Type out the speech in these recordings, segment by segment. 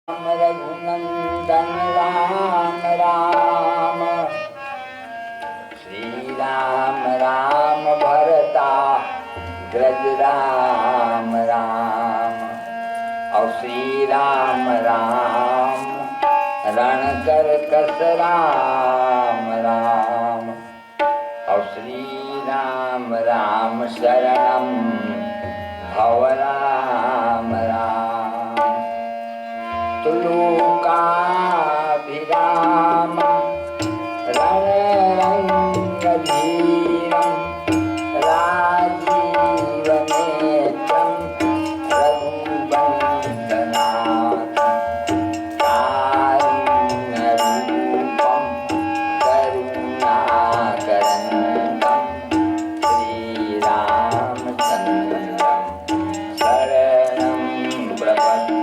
रघुनंदन राम राम। श्री राम राम भरता ग्रज राम राम। और श्री राम राम रण कर कस राम राम। और श्री राम राम शरणम भव राम राम। तुलोकाभिराम रणरंगधीरं राजीवनेत्रं रघुवंदनाथं कारुण्यरूपं करुणाकरन्दं श्रीरामचन्द्रं शरणं प्रपद्ये।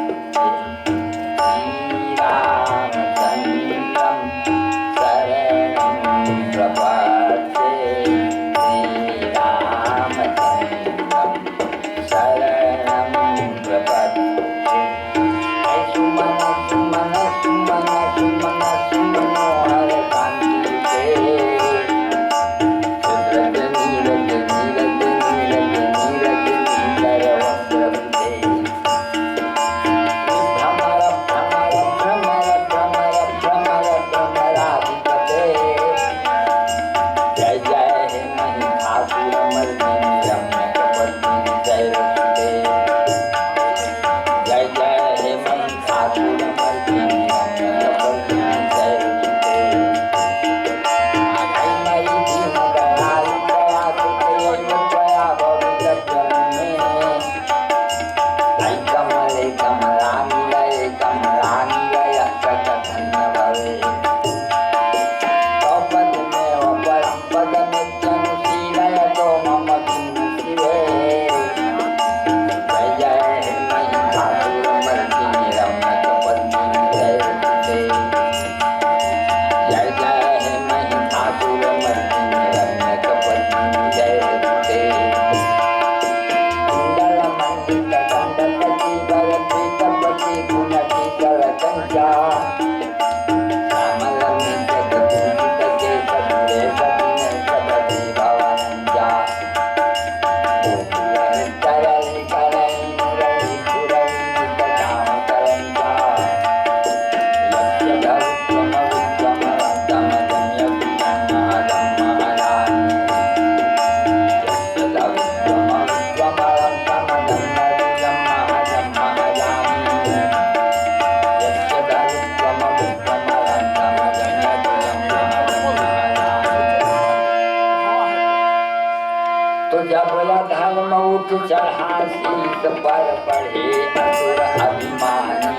चढ़ा शीस पर पढ़े असुर अभिमानी।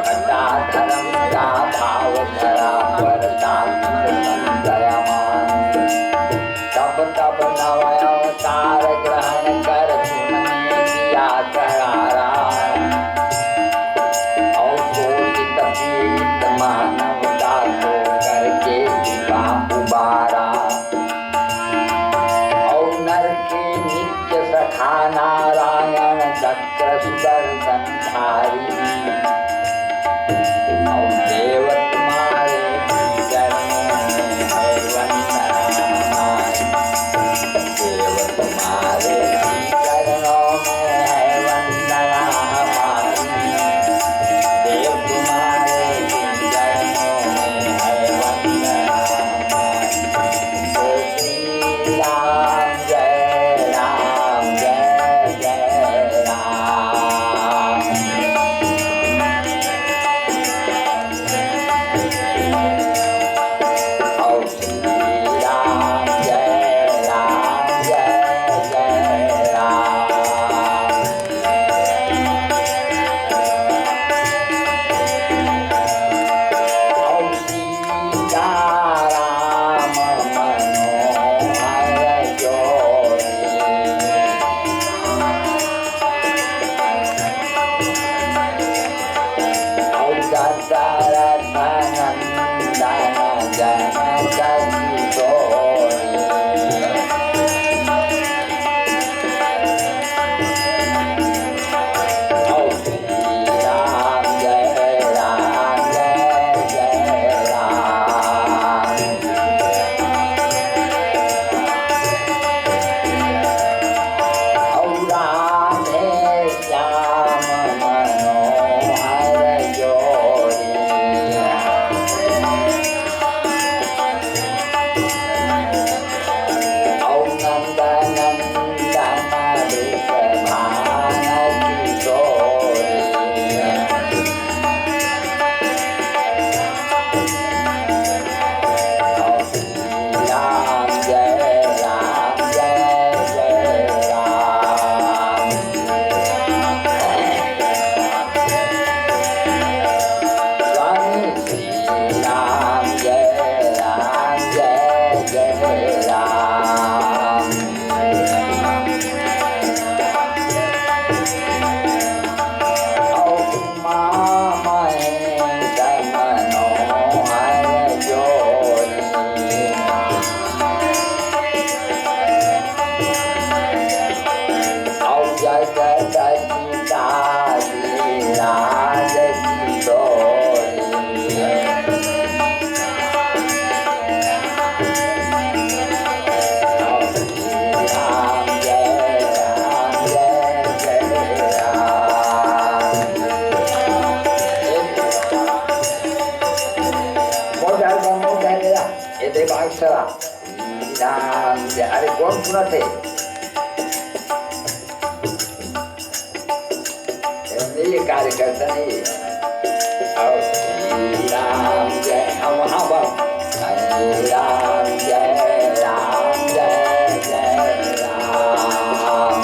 घटा धर्म का भाव धरा पर तब तब नव अवतार ग्रहण कर सुनने दिया करारा। और शोषित पीड़ित मानवता को करके दिवा उबारा। नारायण चक्र सुदर्शन धारी। और देव तुम्हारे चरणों में है वंदना हमारी। देव तुम्हारे चरणों में है वंदना हमारी। देव तुम्हारे चरणों में है वंदना हमारी। तो श्री राम जय राम जय जय राम। सुनत है ये कार्य करता नहीं। और श्री राम जय हम वहाँ पर श्री राम जय राम जय जय राम।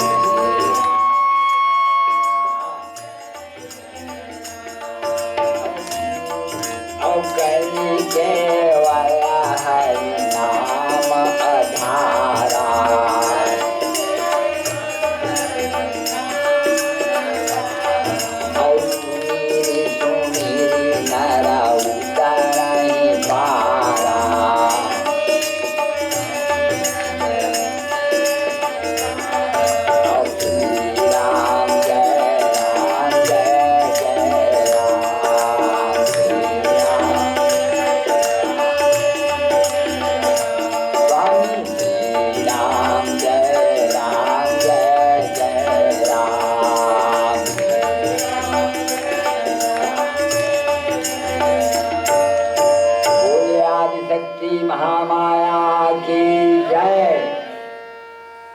और कली के वाला हरि नाम अधारा। और सुनीरी सुनीरी नरा उतरहि पारा। और श्री राम जय राम जय जय राम। श्री राम स्वामी श्री राम जय राम जय जय राम। बोले आदिशक्ति महामाया की जय।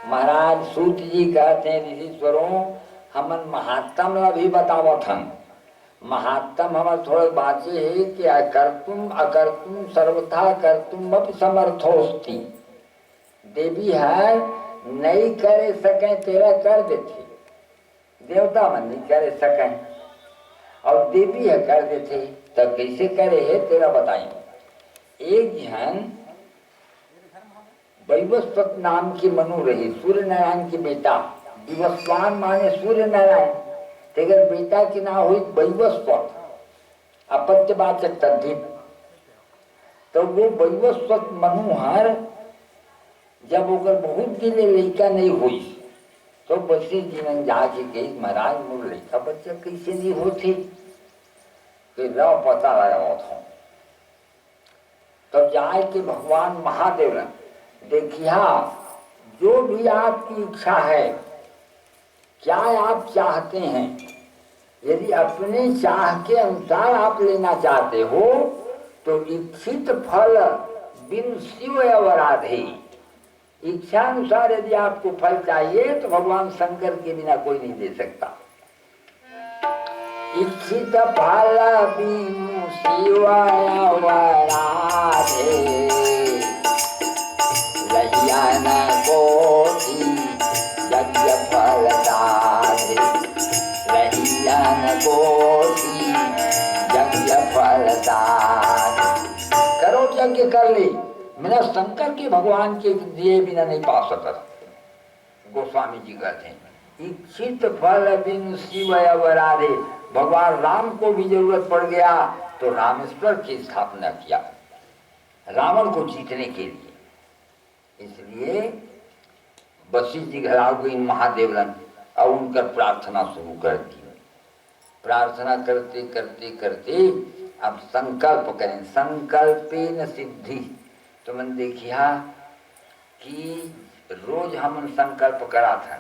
महाराज सूत जी कहते हैं ऋषिश्वरों हमन महात्म अभी बतावत हम। महात्म हमारे थोड़े बाचे है कि अकर्तुम अकर्तुम सर्वथा कर्तुम अपि समर्थोस्ति। देवी है नहीं करे सके तेरा कर देते, देवता मन नहीं करे सके और देवी है कर देते, तब कैसे करे है तेरा बताइए। एक जन वैवस्वत नाम की मनु रही, सूर्य नारायण की बेटा। विवस्वान माने सूर्य नारायण, तेगर बेटा की ना हुई वैवस्वत अपत्यवाचक तद्धित। तो वो वैवस्वत मनुहर जब ओकर बहुत दिन लड़का नहीं हुई तो बसी जीवन जाके कही महाराज मोर लड़का बच्चा कैसे नहीं होते, रह पता लगा था। तो जाए कि भगवान महादेव ने देखिया जो भी आपकी इच्छा है, क्या आप चाहते हैं, यदि अपने चाह के अनुसार आप लेना चाहते हो तो इच्छित फल बिन शिव अवराधे। इच्छा अनुसार यदि आपको फल चाहिए तो भगवान शंकर के बिना कोई नहीं दे सकता। इच्छित फल बिनु शिव अवराधे रहिया न कोटि यज्ञ फल दाधे। रहिया न कोटि यज्ञ फल दाधे। करो यज्ञ कर ले, मेरा शंकर के भगवान के दिए बिना नहीं पा सकता। गोस्वामी जी कहते हैं इच्छित फल बिन शिव अवराधे। भगवान राम को भी जरूरत पड़ गया तो रामेश्वर की स्थापना किया रावण को जीतने के लिए। इसलिए वशिष्ठ जी घर आ गई महादेवन और उनका प्रार्थना शुरू कर दी। प्रार्थना करते करते करते अब संकल्प करें, संकल्पेन सिद्धि। तो मैंने देखिया कि रोज हम संकल्प करा था,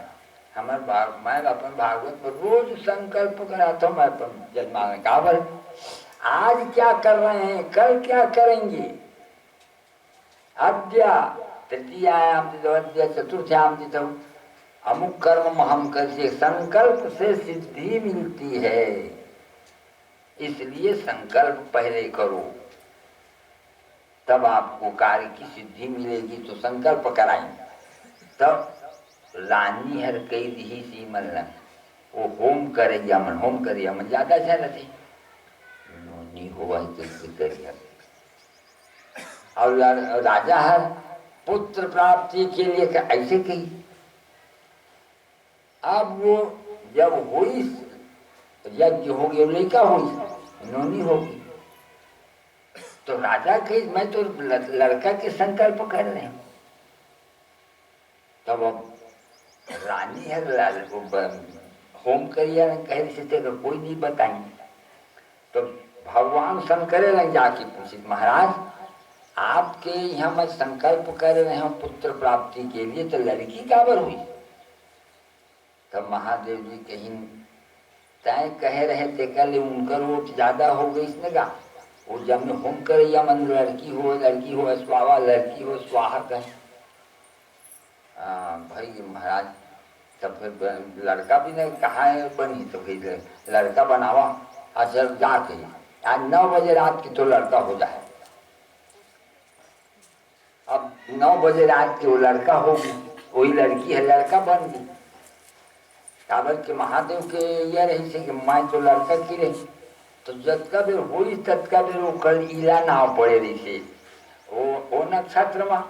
मैं अपन भागवत पर रोज संकल्प करा था। मैं अपन जन्मा में काबर आज क्या कर रहे हैं, कल क्या करेंगे। अद्या तृतीयायाम अद्या चतुर्थ्याम तो अमुक कर्म हम कैसे संकल्प से सिद्धि मिलती है। इसलिए संकल्प पहले करो तब आपको कार्य की सिद्धि मिलेगी। तो संकल्प कराएंगे तब रानी हर कई दी सी मन वो होम करेगा मन, होम करिए मन ज्यादा अच्छा रहते नहीं हुआ कैसे करिए। और राजा हर पुत्र प्राप्ति के लिए ऐसे कही। अब वो जब हुई यज्ञ हो गया लड़का हुई नोनी होगी तो राजा कही मैं तो लड़का के संकल्प कर रहे हूं। तब अब रानी है होम करिए कह से तेरे कोई नहीं बताएंगे। तो भगवान शंकर ने जाके पूछे महाराज आपके यहाँ मैं संकल्प कर रहे हूँ पुत्र प्राप्ति के लिए, तो लड़की काबर हुई। तब महादेव जी कहीं तय कह रहे थे कल उनकर वोट ज्यादा हो गई इसने कहा वो जब में होम करिया मन लड़की हो स्वाहा लड़की हो स्वाहा कहे। भाई महाराज तब फिर लड़का भी नहीं कहा है बनी, तो फिर लड़का बनावा। अच्छा जाके आज 9 बजे रात की तो लड़का हो जाए। अब 9 बजे रात की वो लड़का होगी, वही लड़की है लड़का बन गई। काबर के महादेव के ये रही से कि मैं तो लड़का की रही, तो जतका बेर होई ततका बेर वो कल इला नाव पड़े रही से वो नक्षत्र में।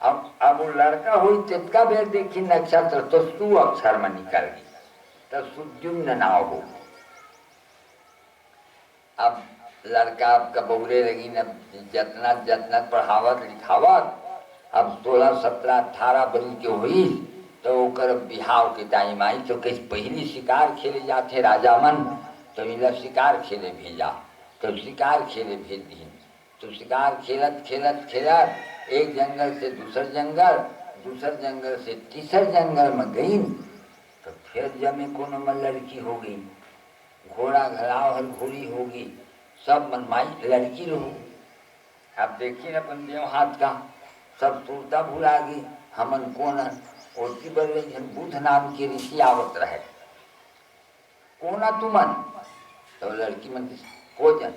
अब वो लड़का हुई तितका बेर देखी नक्षत्र तो सु अक्षर में निकल गई, तो सुद्युम्न नाव हो। अब लड़का आपका बौरे लगी न जतना जतना पढ़ावत लिखावत। अब 16, 17, 18 बरी के हुई तो ओकर बिहाव के टाइम आई, तो कहीं पहली शिकार खेले जाते राजा मन, तो इला शिकार खेले भेजा, तो शिकार खेले भेज दी। तो शिकार खेलत खेलत खेलत एक जंगल से दूसर जंगल, दूसर जंगल से तीसर जंगल में गई, तो फिर जमे कोनो में लड़की हो गई, घोड़ा घराव हर घोड़ी होगी, सब मनमाई लड़की रहो। अब देखिए अपन देव हाथ का सब सुरता भुला गई, हमन कौन ओती बर रही बुध नाम की ऋषि आवत रहे, कोना तुमन, तो लड़की मन कोजन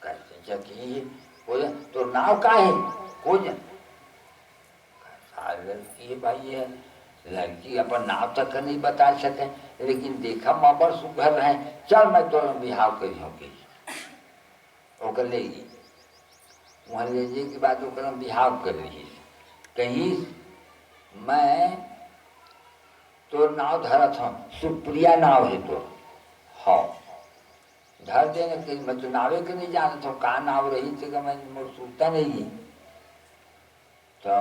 कहते कि कोजन तो नाव का है कोजन। लड़की है भाई है, लड़की अपन नाव तक नहीं बता सके, लेकिन देखा माँ बड़ सुघर रहे, चल मैं तो बिहाव करी होगी। ओकर ले गई, वहाँ ले जाए के बाद ओकर बिहाव कर रही, कहीं मैं तो नाव धरत हूँ, सुप्रिया नाव है तो हाँ धर देने के, मैं तो नावे के नहीं जानता हूँ कहाँ नाव रही थी कि मैं सूता नहीं है। तो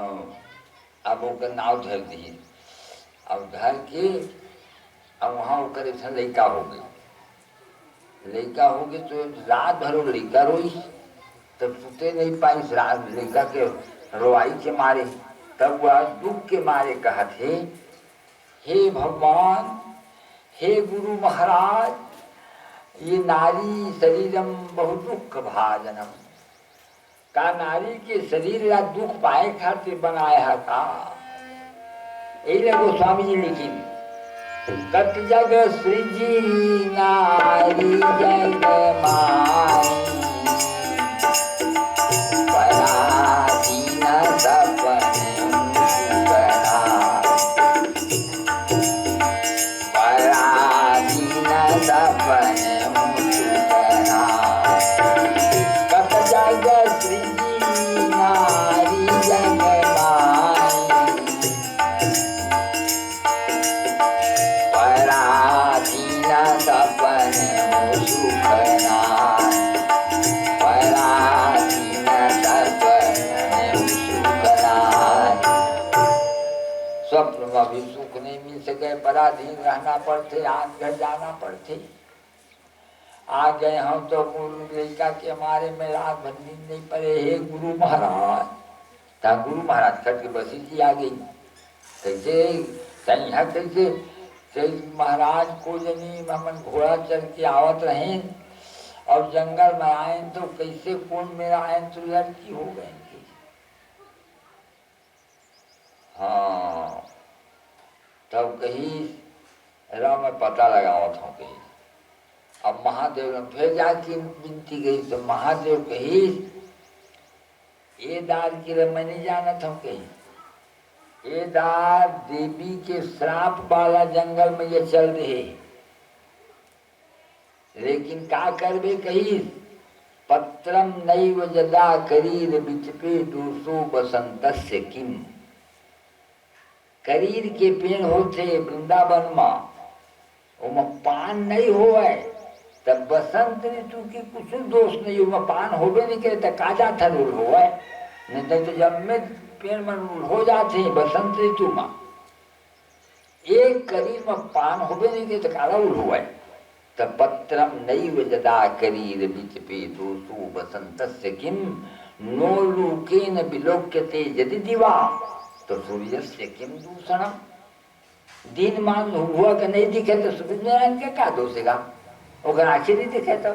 अब ओकर नाव धर दी, अब धर के अब वहाँ ओकर एक लड़का हो गई, लड़का हो गई तो रात भर वो लड़का रोई, तब सुते नहीं पाई रात लड़का के रोवाई के मारे। तब वह दुख के मारे कहते, हे भगवान, हे गुरु महाराज, ये नारी शरीरम बहुत दुख भाजनम, का नारी के शरीर ला दुख पाए खातिर बनाया था। यही लगो स्वामी जी लिखी, कत जग सृजी नारी जग माई, पराधीन सपने मुकना, पराधीन सपने मुकना, कत जग सृजी नारी जग माई, पराधीन सपने मुकना, पराधीन सपने मुकना। स्वप्न में भी सुख नहीं मिल सके, पराधीन रहना पड़ते, आज घर जाना पड़ते। आ गए हम तो गुरु लड़का के हमारे में रात भर नींद नहीं पड़े, हे गुरु महाराज। ता गुरु महाराज खट के बसी जी आ गई, कैसे कहीं है कैसे महाराज को जनी हमन घोड़ा चल के आवत रहे और जंगल में आए तो कैसे कौन मेरा आए तो लड़की हो गए। हाँ तब कहीं राम में पता लगावत हूँ कहीं। अब महादेव ने फिर जाके विनती गई, तो महादेव कही ये दार की मैं नहीं जानत हूँ कहीं, ये दार देवी के श्राप वाला जंगल में ये चल रहे, लेकिन का करबे कही, पत्रम नैव जदा करीर बिचपे दोषो बसंतस्य किम। करीर के पेड़ होते वृंदावन में पान नहीं होवे, तब बसंत ऋतु की कुछ दोष नहीं हो, पान होबे नहीं करे तो काजा था रूल होवे, नहीं तो जब में पेड़ में रूल हो जाते हैं बसंत ऋतु में, एक करीर में पान होबे नहीं करे तो काला रूल होवे। तब पत्रम नैव जदा करीर बिचपे दोषो बसंतस्य किम, नो लोकेन विलोक्यते यदि दिवा, तो सूर्यस्य किम दूषणम। दिन मान हुआ कि नहीं दिखे तो सूर्य नारायण का क्या दोषेगा, अगर आंखें नहीं दिखे तो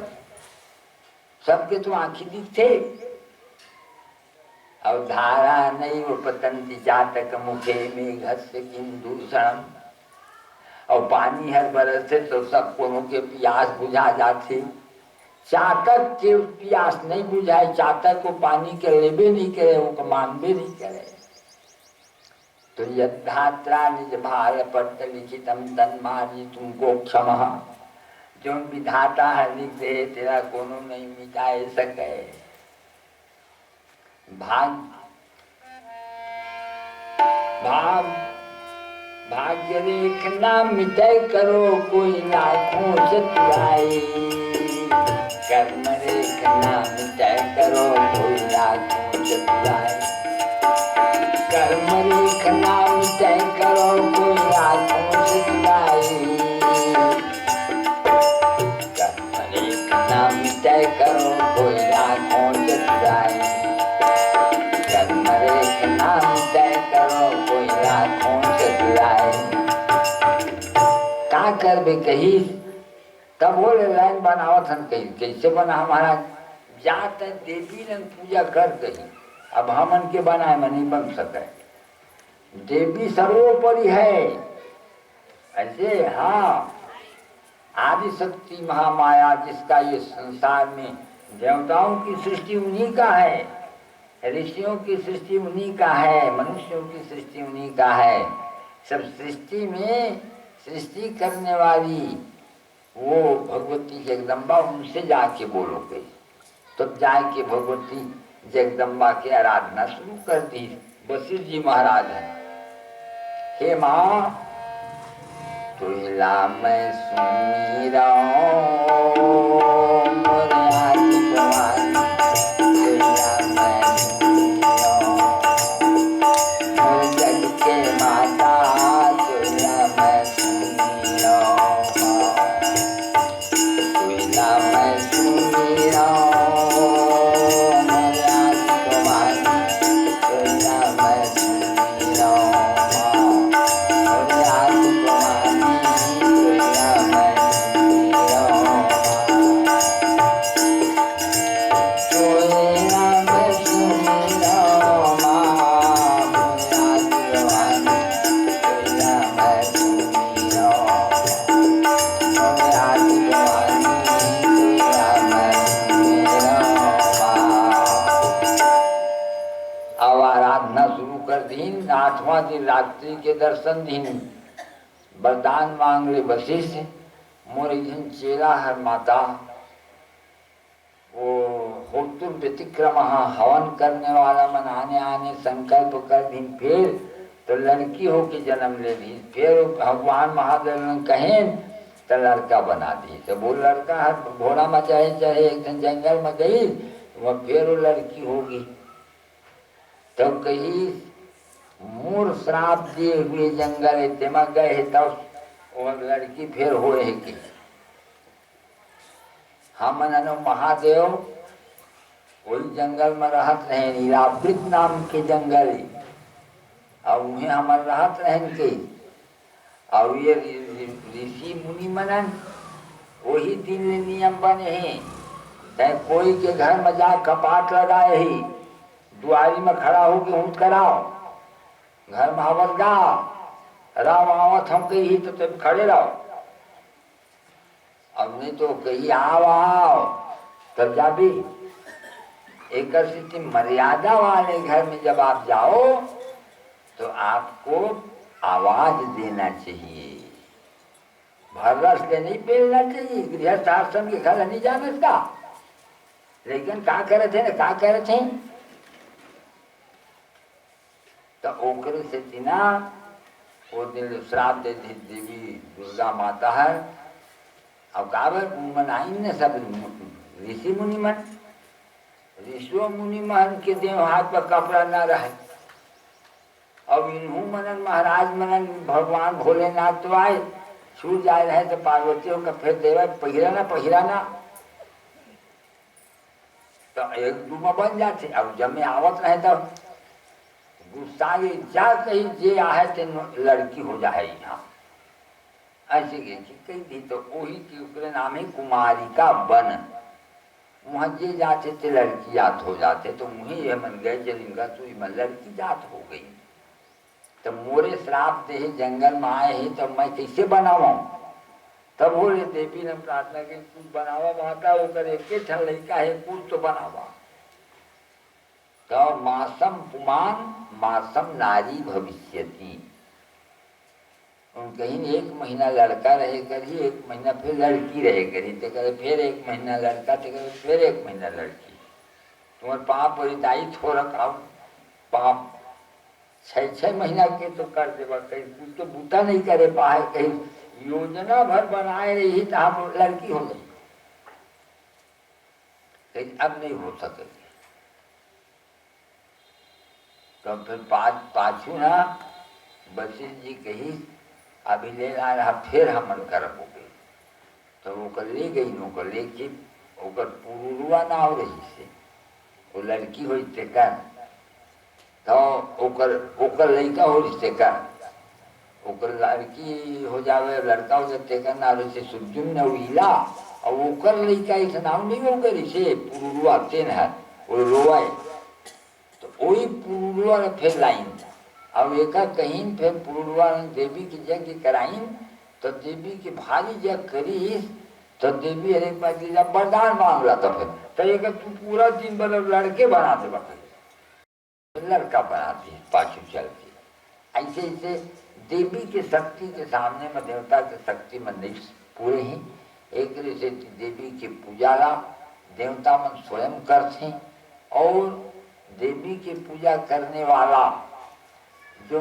सबके तो आंखें दिखते। और धारा नहीं वो पतंती चातक मुखे मेघस्य किंदूषण। और पानी हर बरस से तो सब कोनो के प्यास बुझा जाती, चातक के प्यास नहीं बुझाए, चातक को पानी के लेबे नहीं करे, वो मानबे नहीं करे। तो यद्धात्रा निज भार पट लिखितम तन्मारी तुमको क्षम, जो विधाता है लिख दे तेरा कोनो नहीं मिटाए सके। भाग्य रेखना मिटाई करो कोई लाखों चतुराई, कर्म रेखना मिटाई करो कोई लाखों चतुराई, कर्म रेखना मिटाई करो कोई लाखों चतुराई, कर्म रेखना मिटाई करो कोई लाखों चतुराई, कर्म रेखना मिटाई करो कोई लाखों चतुराई। का कर बे कही तब बोले लाइन बनावत हन कही कैसे बना हमारा जात देवी ने पूजा कर कही, अब हमन के बनाए में नहीं बन सके। देवी सर्वोपरि है ऐसे, हाँ आदि शक्ति महामाया जिसका ये संसार में देवताओं की सृष्टि उन्हीं का है, ऋषियों की सृष्टि उन्हीं का है, मनुष्यों की सृष्टि उन्हीं का है। सब सृष्टि में सृष्टि करने वाली वो भगवती जगदम्बा, उनसे जाके बोलो गई तब तो जाके भगवती जगदम्बा की आराधना शुरू कर दी। वशिष्ठ जी महाराज है, हे माँ तुला मैं सुमीरा रात्रि के दर्शन दिन वरदान मांग ले वशिष्ठ मोरे दिन चेला हर माता वो होतुर व्यतिक्रम हवन करने वाला मन आने आने संकल्प कर दिन फिर तो लड़की हो के जन्म ले दी, फिर भगवान महादेव ने कहे तो लड़का बना दी। तो वो लड़का हर घोड़ा में चाहे एक दिन जंगल में गई वह फिर वो लड़की होगी। तो कही मूर श्राप दिए हुए जंगल तेमा गए तब और लड़की फिर होए है कि हम महादेव वही जंगल में रहत रहे, नीलावृत नाम के जंगल और उन्हें हमारे रहत रहन के। और ये ऋषि मुनि मनन वही दिन नियम बने हैं, चाहे कोई के घर में जा कपाट लगाए ही दुआरी में खड़ा होके ऊँट कराओ, घर में हवन गा राम आवत हम कही तो तुम खड़े रहो, अब नहीं तो कही आओ तब जा भी। एक स्थिति मर्यादा वाले घर में जब आप जाओ तो आपको आवाज देना चाहिए, भररस से नहीं पेलना चाहिए। गृहस्थ आश्रम के घर नहीं जाना इसका, लेकिन क्या करे थे ना क्या करे थे तो ओकरे से तिना वो दिन श्राप दे दी देवी दुर्गा माता है। अब काबर मनाई ने सब ऋषि मुनि मन, ऋषि मुनि मन के देव हाथ पर कपड़ा न रहे। अब इन्हू मनन महाराज मनन भगवान भोलेनाथ तो आए छूट जाए रहे तो पार्वतियों का फिर देवा पहिराना तो एक दू में बन जाते। अब जब मैं आवत रहे तब गुस्सा ये जा कही जे आहे ते लड़की हो जाए यहाँ ऐसे कही थी। तो वही के नाम है कुमारिका बन, वहाँ जे जाते थे लड़की जात हो जाते, तो मुझे ये मन गए जब इनका तो लड़की जात हो गई, तो मोरे श्राप दे जंगल में आए ही, तो मैं कैसे बनावा। तब बोले देवी ने प्रार्थना की, कुछ बनावा माता, वो करे के ठन लड़का है, कुछ तो बनावा। तो मासम पुमान मासम नारी भविष्यति, कहीं 1 महीना लड़का रहे करी, 1 महीना फिर लड़की रहे करी, तो करे फिर 1 महीना लड़का, तो करे फिर 1 महीना लड़की। तुम्हारे पाप परिदाई थो रखा पाप 6-6 महीना के तो कर देवा, कहीं कुछ तो बूता नहीं करे पाए, कहीं योजना भर बनाए रही तो हम लड़की हो गई, कहीं अब नहीं हो सकेगी। तो फिर पाछू ना वशिष्ठ जी कही अभी ले ला रहा, फिर हमन करब हो गई। तो वो कर ले गई, नो कर लेके ओकर पुरुरुआ ना हो रही से, वो लड़की हो कर, तो ओकर लड़का हो रिश्ते कर, ओकर लड़की हो जावे, लड़का हो जाते कर ना से सुजुम न उइला, और ओकर लड़का इस नाम नहीं हो गई से पुरुरुआ तेन है वो रोवाए, तो वही पुरुरुआ ने फिर लाइन, अब एक कहीं फिर पुरुरुआ ने देवी की यज्ञ कराइन, तो देवी की भारी यज्ञ करी, तो देवी अरे वरदान मांग रहा था, फिर तो एक तू पूरा दिन मतलब लड़के बनाते बता, लड़का बनाती है पाछू चल के। ऐसे ऐसे देवी की शक्ति के सामने में देवता की शक्ति में नहीं पूरे ही। एक से देवी की पूजा ला देवता मन स्वयं करते, और देवी की पूजा करने वाला जो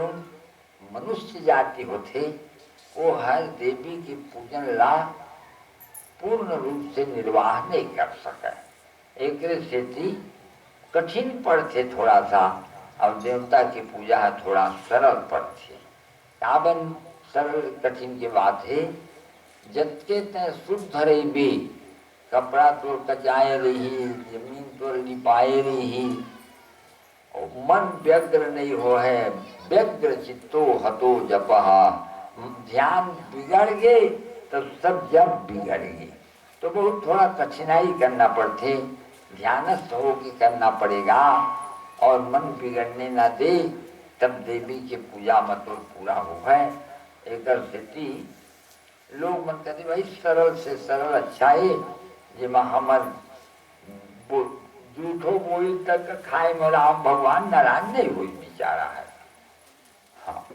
मनुष्य जाति होते, वो हर देवी की पूजन ला पूर्ण रूप से निर्वाह नहीं कर सके। एक से कठिन पड़ते थोड़ा सा, और देवता की पूजा है थोड़ा सरल पड़ते। ताबन सरल कठिन की बात है, जबके ते शुद्ध रही भी, कपड़ा तो कचाए रही, जमीन तो लिपाए रही, और मन व्यग्र नहीं हो है, व्यग्र चित्तो हतो जपहा, ध्यान बिगड़ गए तो सब जब बिगड़ गए। तो बहुत थोड़ा कठिनाई करना पड़ते, ध्यानस्थ होकर करना पड़ेगा, और मन बिगड़ने ना दे, तब देवी की पूजा मत पूरा हो है। एक स्थिति लोग मन कहते भाई सरल से सरल अच्छा है, जिमा हमर झूठो बोली तक खाए में राम भगवान नारायण नहीं हुई बेचारा है। हाँ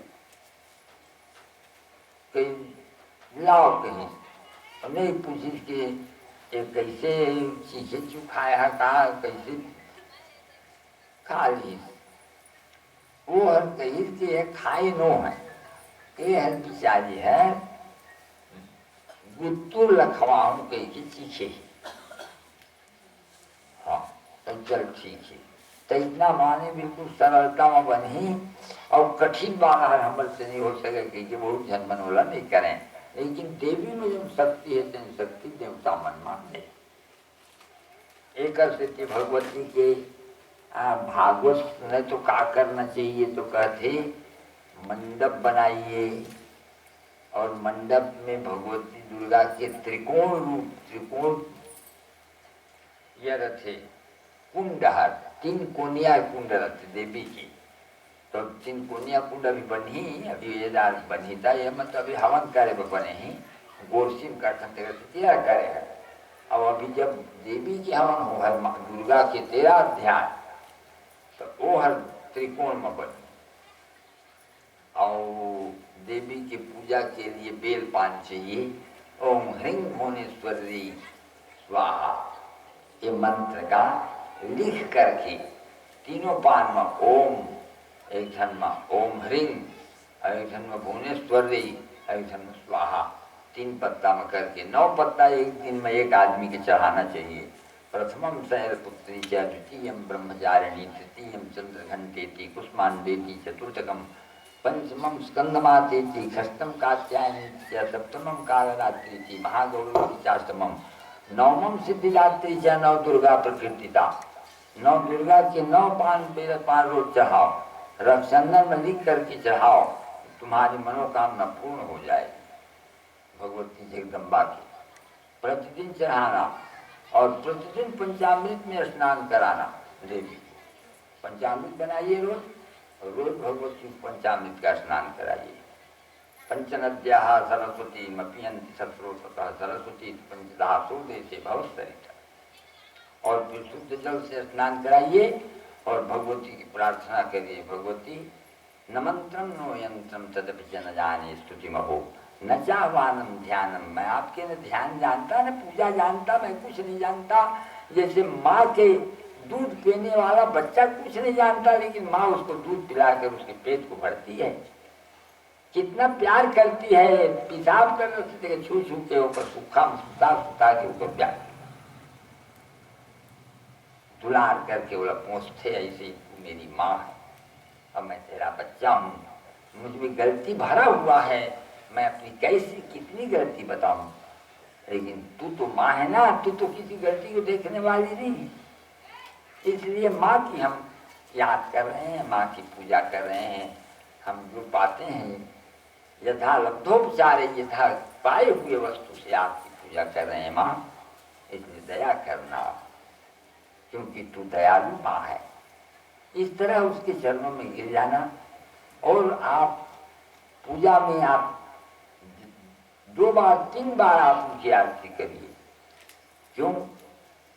कहीं लाओ कहीं नहीं पूछी कि ये कैसे चीखे चुखाया है, कहा कैसे खा ली, वो हर कही के खाई नो है, ये हर बिचारी है गुत्तुर लखवाऊं कही के चीखे। हाँ तो चल ठीक है, तो इतना माने बिल्कुल सरलता में बनी, और कठिन बात हमर से नहीं हो सके कि बहुत जन्मन वाला नहीं करें, लेकिन देवी में जो शक्ति है तेन शक्ति देवता मन मान ले। एक स्थिति भगवती के भागवत ने तो क्या करना चाहिए, तो कहते मंडप बनाइए, और मंडप में भगवती दुर्गा के त्रिकोण रूप, त्रिकोण यह रथे कुंडहर, 3 कोनिया कुंड रथे देवी की, तो 3 कोनिया कुंड अभी बनी, अभी ये बनी था, ये मतलब अभी हवन करे बने ही गोरसिम का तैयार करे है। अब अभी जब देवी की हवन हो है दुर्गा के 13 अध्याय, तो वो हर त्रिकोण में बनी, और देवी की पूजा के लिए बेल पान चाहिए। ओम ह्रीं भुवनेश्वरी स्वाहा, ये मंत्र का लिख करके तीनों पान में ओम, एक धन में ओम ह्रीं, एक धन में भुवनेश्वरी, एक धन में स्वाहा, 3 पत्ता में करके 9 पत्ता एक दिन में एक आदमी के चढ़ाना चाहिए। प्रथमम शैलपुत्री च, द्वितीयम ब्रह्मचारिणी, तृतीयम चंद्रघंटेति, कुष्मांडेति, चतुर्थकम पंचमम स्कंदमातेति, षष्ठम कात्यायनी च, सप्तमम कालरात्रि, महागौरी चाष्टमम, नवमम सिद्धिदात्री च, 9 दुर्गा प्रकृतिता। 9 दुर्गा के 9 पान रोज चढ़ाओ, रक्षंदन में लिख करके चढ़ाओ, तुम्हारी मनोकामना पूर्ण हो जाएगी। भगवती जगदम्बा की प्रतिदिन चढ़ाना, और प्रतिदिन पंचामृत में स्नान कराना देवी को। पंचामृत बनाइए रोज, और रोज भगवती पंचामृत का स्नान कराइए। पंचनद्या सरस्वती मपियंती सत्रोतः सरस्वती पंचदासो देशे भवसरिता। और फिर शुद्ध जल से स्नान कराइए और भगवती की प्रार्थना करिए, भगवती न मंत्रम नो यंत्रम तदपि जन जाने स्तुति महो न चाहवानम ध्यानम। मैं आपके न ध्यान जानता न पूजा जानता, मैं कुछ नहीं जानता। जैसे माँ के दूध पीने वाला बच्चा कुछ नहीं जानता, लेकिन माँ उसको दूध पिलाकर उसके पेट को भरती है, कितना प्यार करती है। पेशाब करने छू छू के ऊपर सूखा सुता सुता के ऊपर प्यार दुलार करके बोला पहुँचते, ऐसे मेरी माँ है, अब मैं तेरा बच्चा हूँ, मुझ में गलती भरा हुआ है, मैं अपनी कैसी कितनी गलती बताऊं, लेकिन तू तो माँ है ना, तू तो किसी गलती को देखने वाली नहीं। इसलिए माँ की हम याद कर रहे हैं, माँ की पूजा कर रहे हैं। हम जो पाते हैं यथा लब्धोपचार, यथा पाए हुए वस्तु से आपकी पूजा कर रहे हैं माँ, इसलिए दया करना, क्योंकि तू दयालु माँ है। इस तरह उसके चरणों में गिर जाना। और आप पूजा में आप 2 बार 3 बार आप उनकी आरती करिए। क्यों?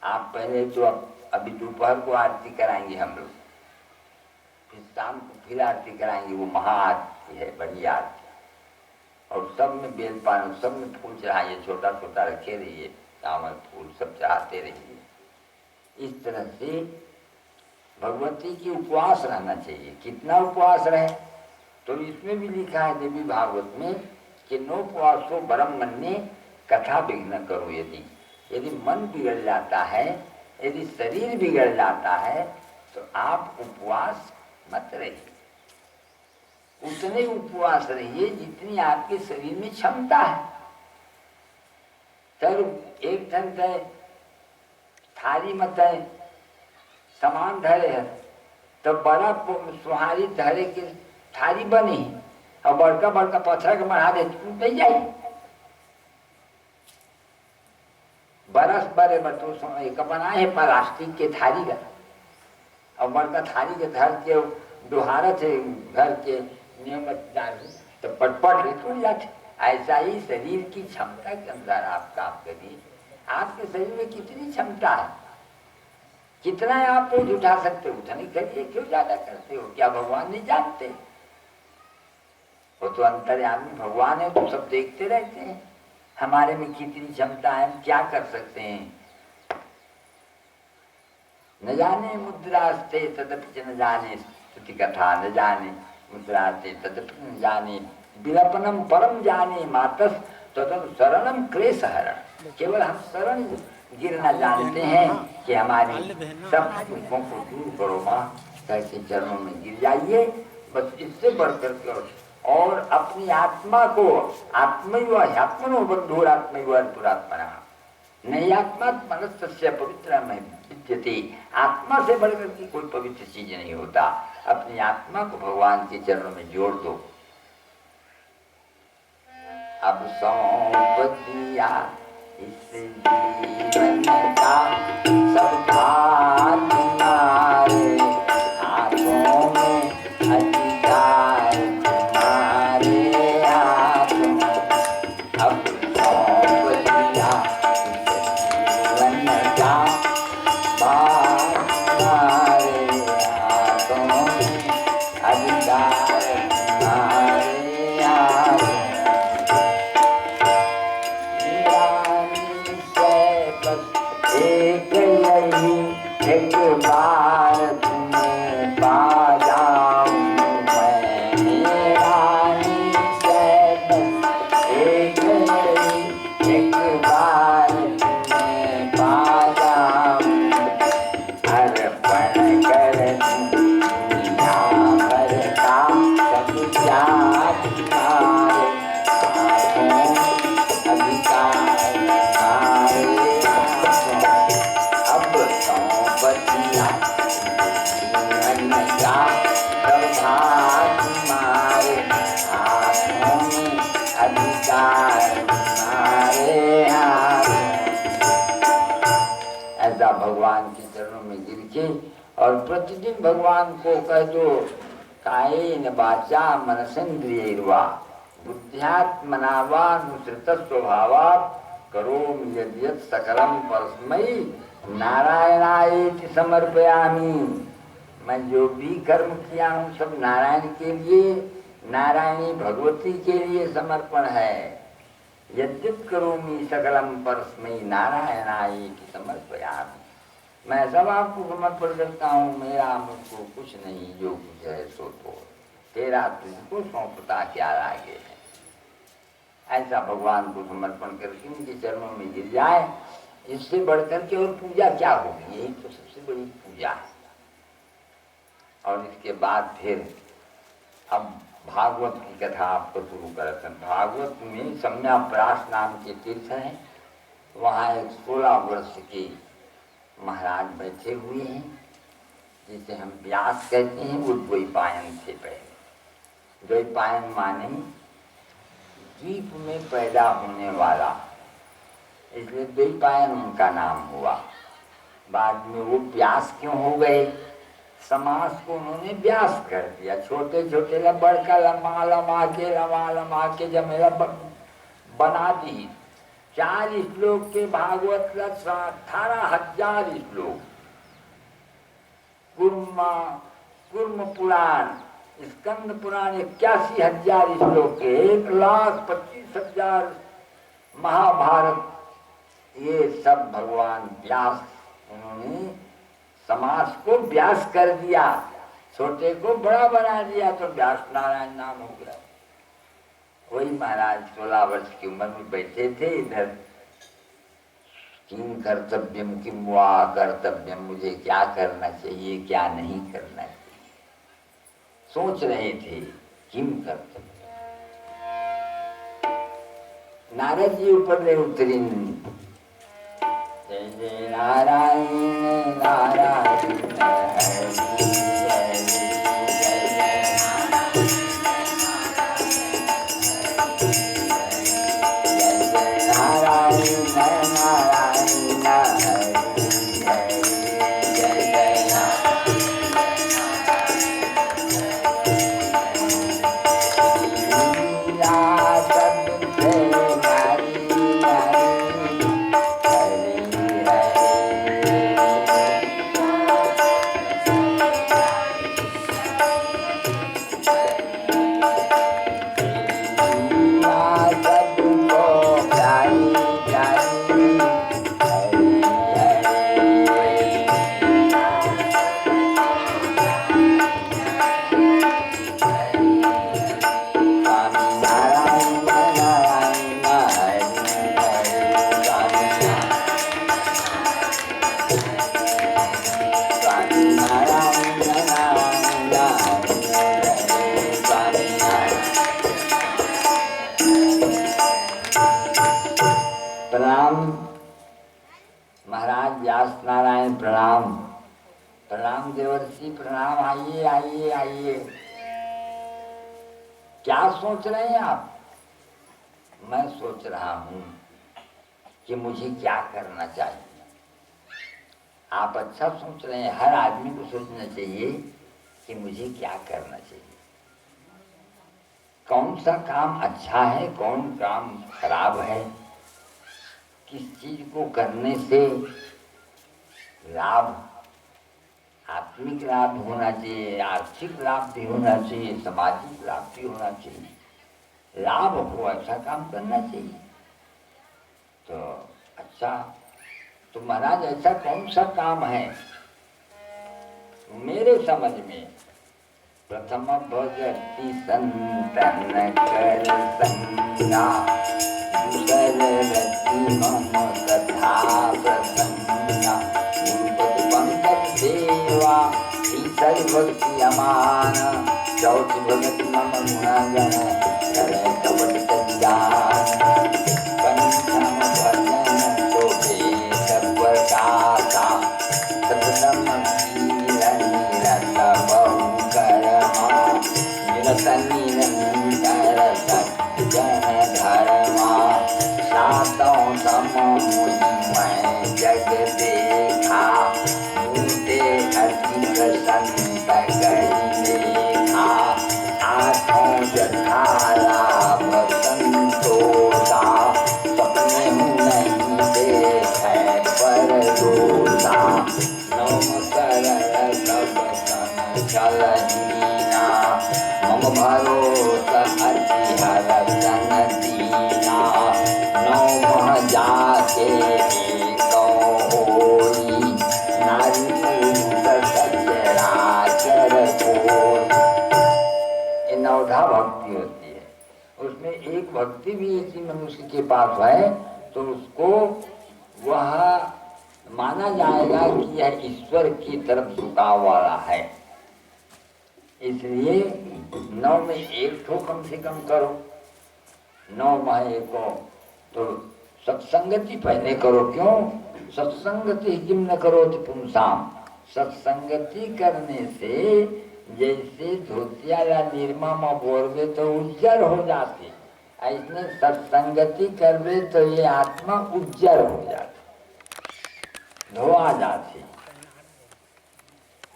आप पहले तो अभी दोपहर को आरती कराएंगे हम लोग, फिर शाम को फिर आरती कराएंगे, वो महाआरती है, बड़ी आरती। और सब में बेलपान, सब में फूल चढ़ाइए, छोटा छोटा रखे रहिए, चावल फूल सब चढ़ाते रहिए। इस तरह से भगवती की उपवास रहना चाहिए। कितना उपवास रहे? तो इसमें भी लिखा है देवी भागवत में कि नोपवासो परम मन्ये कथा विघ्न करो। यदि मन बिगड़ जाता है, यदि शरीर बिगड़ जाता है, तो आप उपवास मत रहिए। उतने उपवास रहिए जितनी आपके शरीर में क्षमता है। तर एक ठन थाली मत है सामान धरे है, तो बड़ा सुहारी धरे के थाली बनी और बड़का बड़का पत्थर के मढ़ा दे टूट जाए। बरस बड़े बटो एक बनाए है प्लास्टिक के थाली का, और बड़का थाली के धर के दोहारत है घर के नियमित डाल तो पटपट टूट जाते। ऐसा ही शरीर की क्षमता के अंदर आप काम करिए। आपके शरीर में कितनी क्षमता है, कितना आप बोझ उठा सकते हो, उठा नहीं करिए। क्यों ज्यादा करते हो? क्या भगवान नहीं जानते? वो तो अंतर्यामी भगवान है, तो सब देखते रहते हैं हमारे में कितनी क्षमता है, हम क्या कर सकते हैं। न जाने मुद्रास्ते तदपि न जाने स्तुति कथा, न जाने मुद्रास्ते तदपि न जाने विलपनम परम जाने मातस तदनु शरणम क्लेश हरण। केवल हम शरण गिरना जानते हैं कि हमारी सब दुखों को दूर करो माँ, कैसे चरणों में गिर जाइए। बस इससे बढ़कर के और अपनी आत्मा को आत्मनो बंधुर आत्मयुरात्मना नहीं आत्मा मनस्य पवित्र में विद्यते। आत्मा से बढ़कर की कोई पवित्र चीज नहीं होता। अपनी आत्मा को भगवान के चरणों में जोड़ दो। अब सौंप दिया इस जीवन का सब भार तुम्हारे हाथों में, अधिकार तुम्हारे हाथों। अब सौंप दिया इस जीवन का भार तुम्हारे हाथों में, अधिकार तुम्हारे हाथों। एक यही एक बार तुम्हें पा जाऊं मैं, रानी से बस एक यही एक बार तुम्हें पा जाऊं। अर्पण कर दुनिया भर का सब जात तुम्हारे हाथों, अधिकार तुम्हारे। अब सौंप दिया जीवन का सब भार तुम्हारे हाथों में, अधिकार तुम्हारे हाथों। भगवान के चरणों में गिर के और प्रतिदिन भगवान को कह दो, कायेन वाचा मनसेन्द्रियैर्वा बुद्ध्यात्मना वा नुसृत स्वभावात् करोमि यद्यत् सकलं परस्मै नारायणायेति समर्पयामि। मैं जो भी कर्म किया हूँ सब नारायण के लिए, नारायणी भगवती के लिए समर्पण है। यद्यत् करोमि सकलम परस्मै नारायणायेति समर्पयामि। मैं सब आपको समर्पण करता हूँ, मेरा मुझको कुछ नहीं, जो कुछ है सो तो तेरा तुझको सौंपता क्या लागे है। ऐसा भगवान को समर्पण करके उनके चरणों में गिर जाए, इससे बढ़कर के और पूजा क्या होगी, यही तो सबसे बड़ी पूजा है। और इसके बाद फिर अब भागवत की कथा आपको शुरू करते हैं। भागवत में सम्याप्रास नाम के तीर्थ हैं, वहाँ एक 16 वर्ष के महाराज बैठे हुए हैं, जिसे हम व्यास कहते हैं। वो द्वैपायन थे पहले। द्वैपायन माने द्वीप में पैदा होने वाला, इसलिए द्वैपायन उनका नाम हुआ। बाद में वो व्यास क्यों हो गए, समास को उन्होंने व्यास कर दिया। छोटे छोटे बड़का लम्बा के जब मेरा बना दी। 4 श्लोक के भागवत 18,000 श्लोक। कुर्म पुराण, स्कंद पुराण 81,000 श्लोक के, 1,25,000 महाभारत, ये सब भगवान व्यास उन्होंने समास को व्यास कर दिया, छोटे को बड़ा बना दिया, तो व्यास नारायण नाम हो गया। वही महाराज 16 वर्ष की उम्र में बैठे थे। इधर किम कर्तव्यम किम वा कर्तव्यम, मुझे क्या करना चाहिए क्या नहीं करना चाहिए, सोच रहे थे किम कर्तव्य। नारद जी ऊपर ले उतरी, जय जय नारायण नारायण हरि हरि, जय जय नारायण नारायण हरि हरि, जय जय प्रणाम देवर्षि प्रणाम, आइए आइए आइए। क्या सोच रहे हैं आप? मैं सोच रहा हूँ कि मुझे क्या करना चाहिए। आप अच्छा सोच रहे हैं। हर आदमी को सोचना चाहिए कि मुझे क्या करना चाहिए, कौन सा काम अच्छा है, कौन काम खराब है, किस चीज को करने से लाभ, आत्मिक लाभ होना चाहिए, आर्थिक लाभ भी होना चाहिए, सामाजिक लाभ भी होना चाहिए। लाभ हो ऐसा काम करना चाहिए। तो अच्छा, तो महाराज ऐसा कौन सा काम है? मेरे समझ में प्रथम भगति संतन कर संगा, दूसर रति मम कथा प्रसंगा, पंकज सेवा तीसर भक्ति अमान, चौथी भगति मम गुणगण करे कपट कल्याण, पंचम भजन शोभे सर्वकाता, सततम कीर्तन निरत बहु कर्मा, निरत निरंतर सज्जन धर्मा, सातों सम मुनि मैं जग देखा मुझे अधिक संत कहीं देखा आँखों जठाला बसंतोषा सपने नहीं देखे पर दोषा नम करल सब सन चलहीना मम भरोसा अति हर सन दीना नौ जाके एको होई नारी पुरुष सचराचर कोई। ये नवधा भक्ति होती है। उसमें एक भक्ति भी यदि मनुष्य के पास है तो उसको वह माना जाएगा कि यह ईश्वर की तरफ झुकाव वाला है। इसलिए 9 में एक ठो कम से कम करो, 9 माह को तो सत्संगति पहले करो। क्यों? सत्संगति किम न करो पुंसाम, सत्संगति करने से जैसे धोतिया या निर्मा में बोरवे तो उज्जर हो जाती, ऐसने सत्संगति करवे तो ये आत्मा उज्जर हो जाती, धोआ जाती।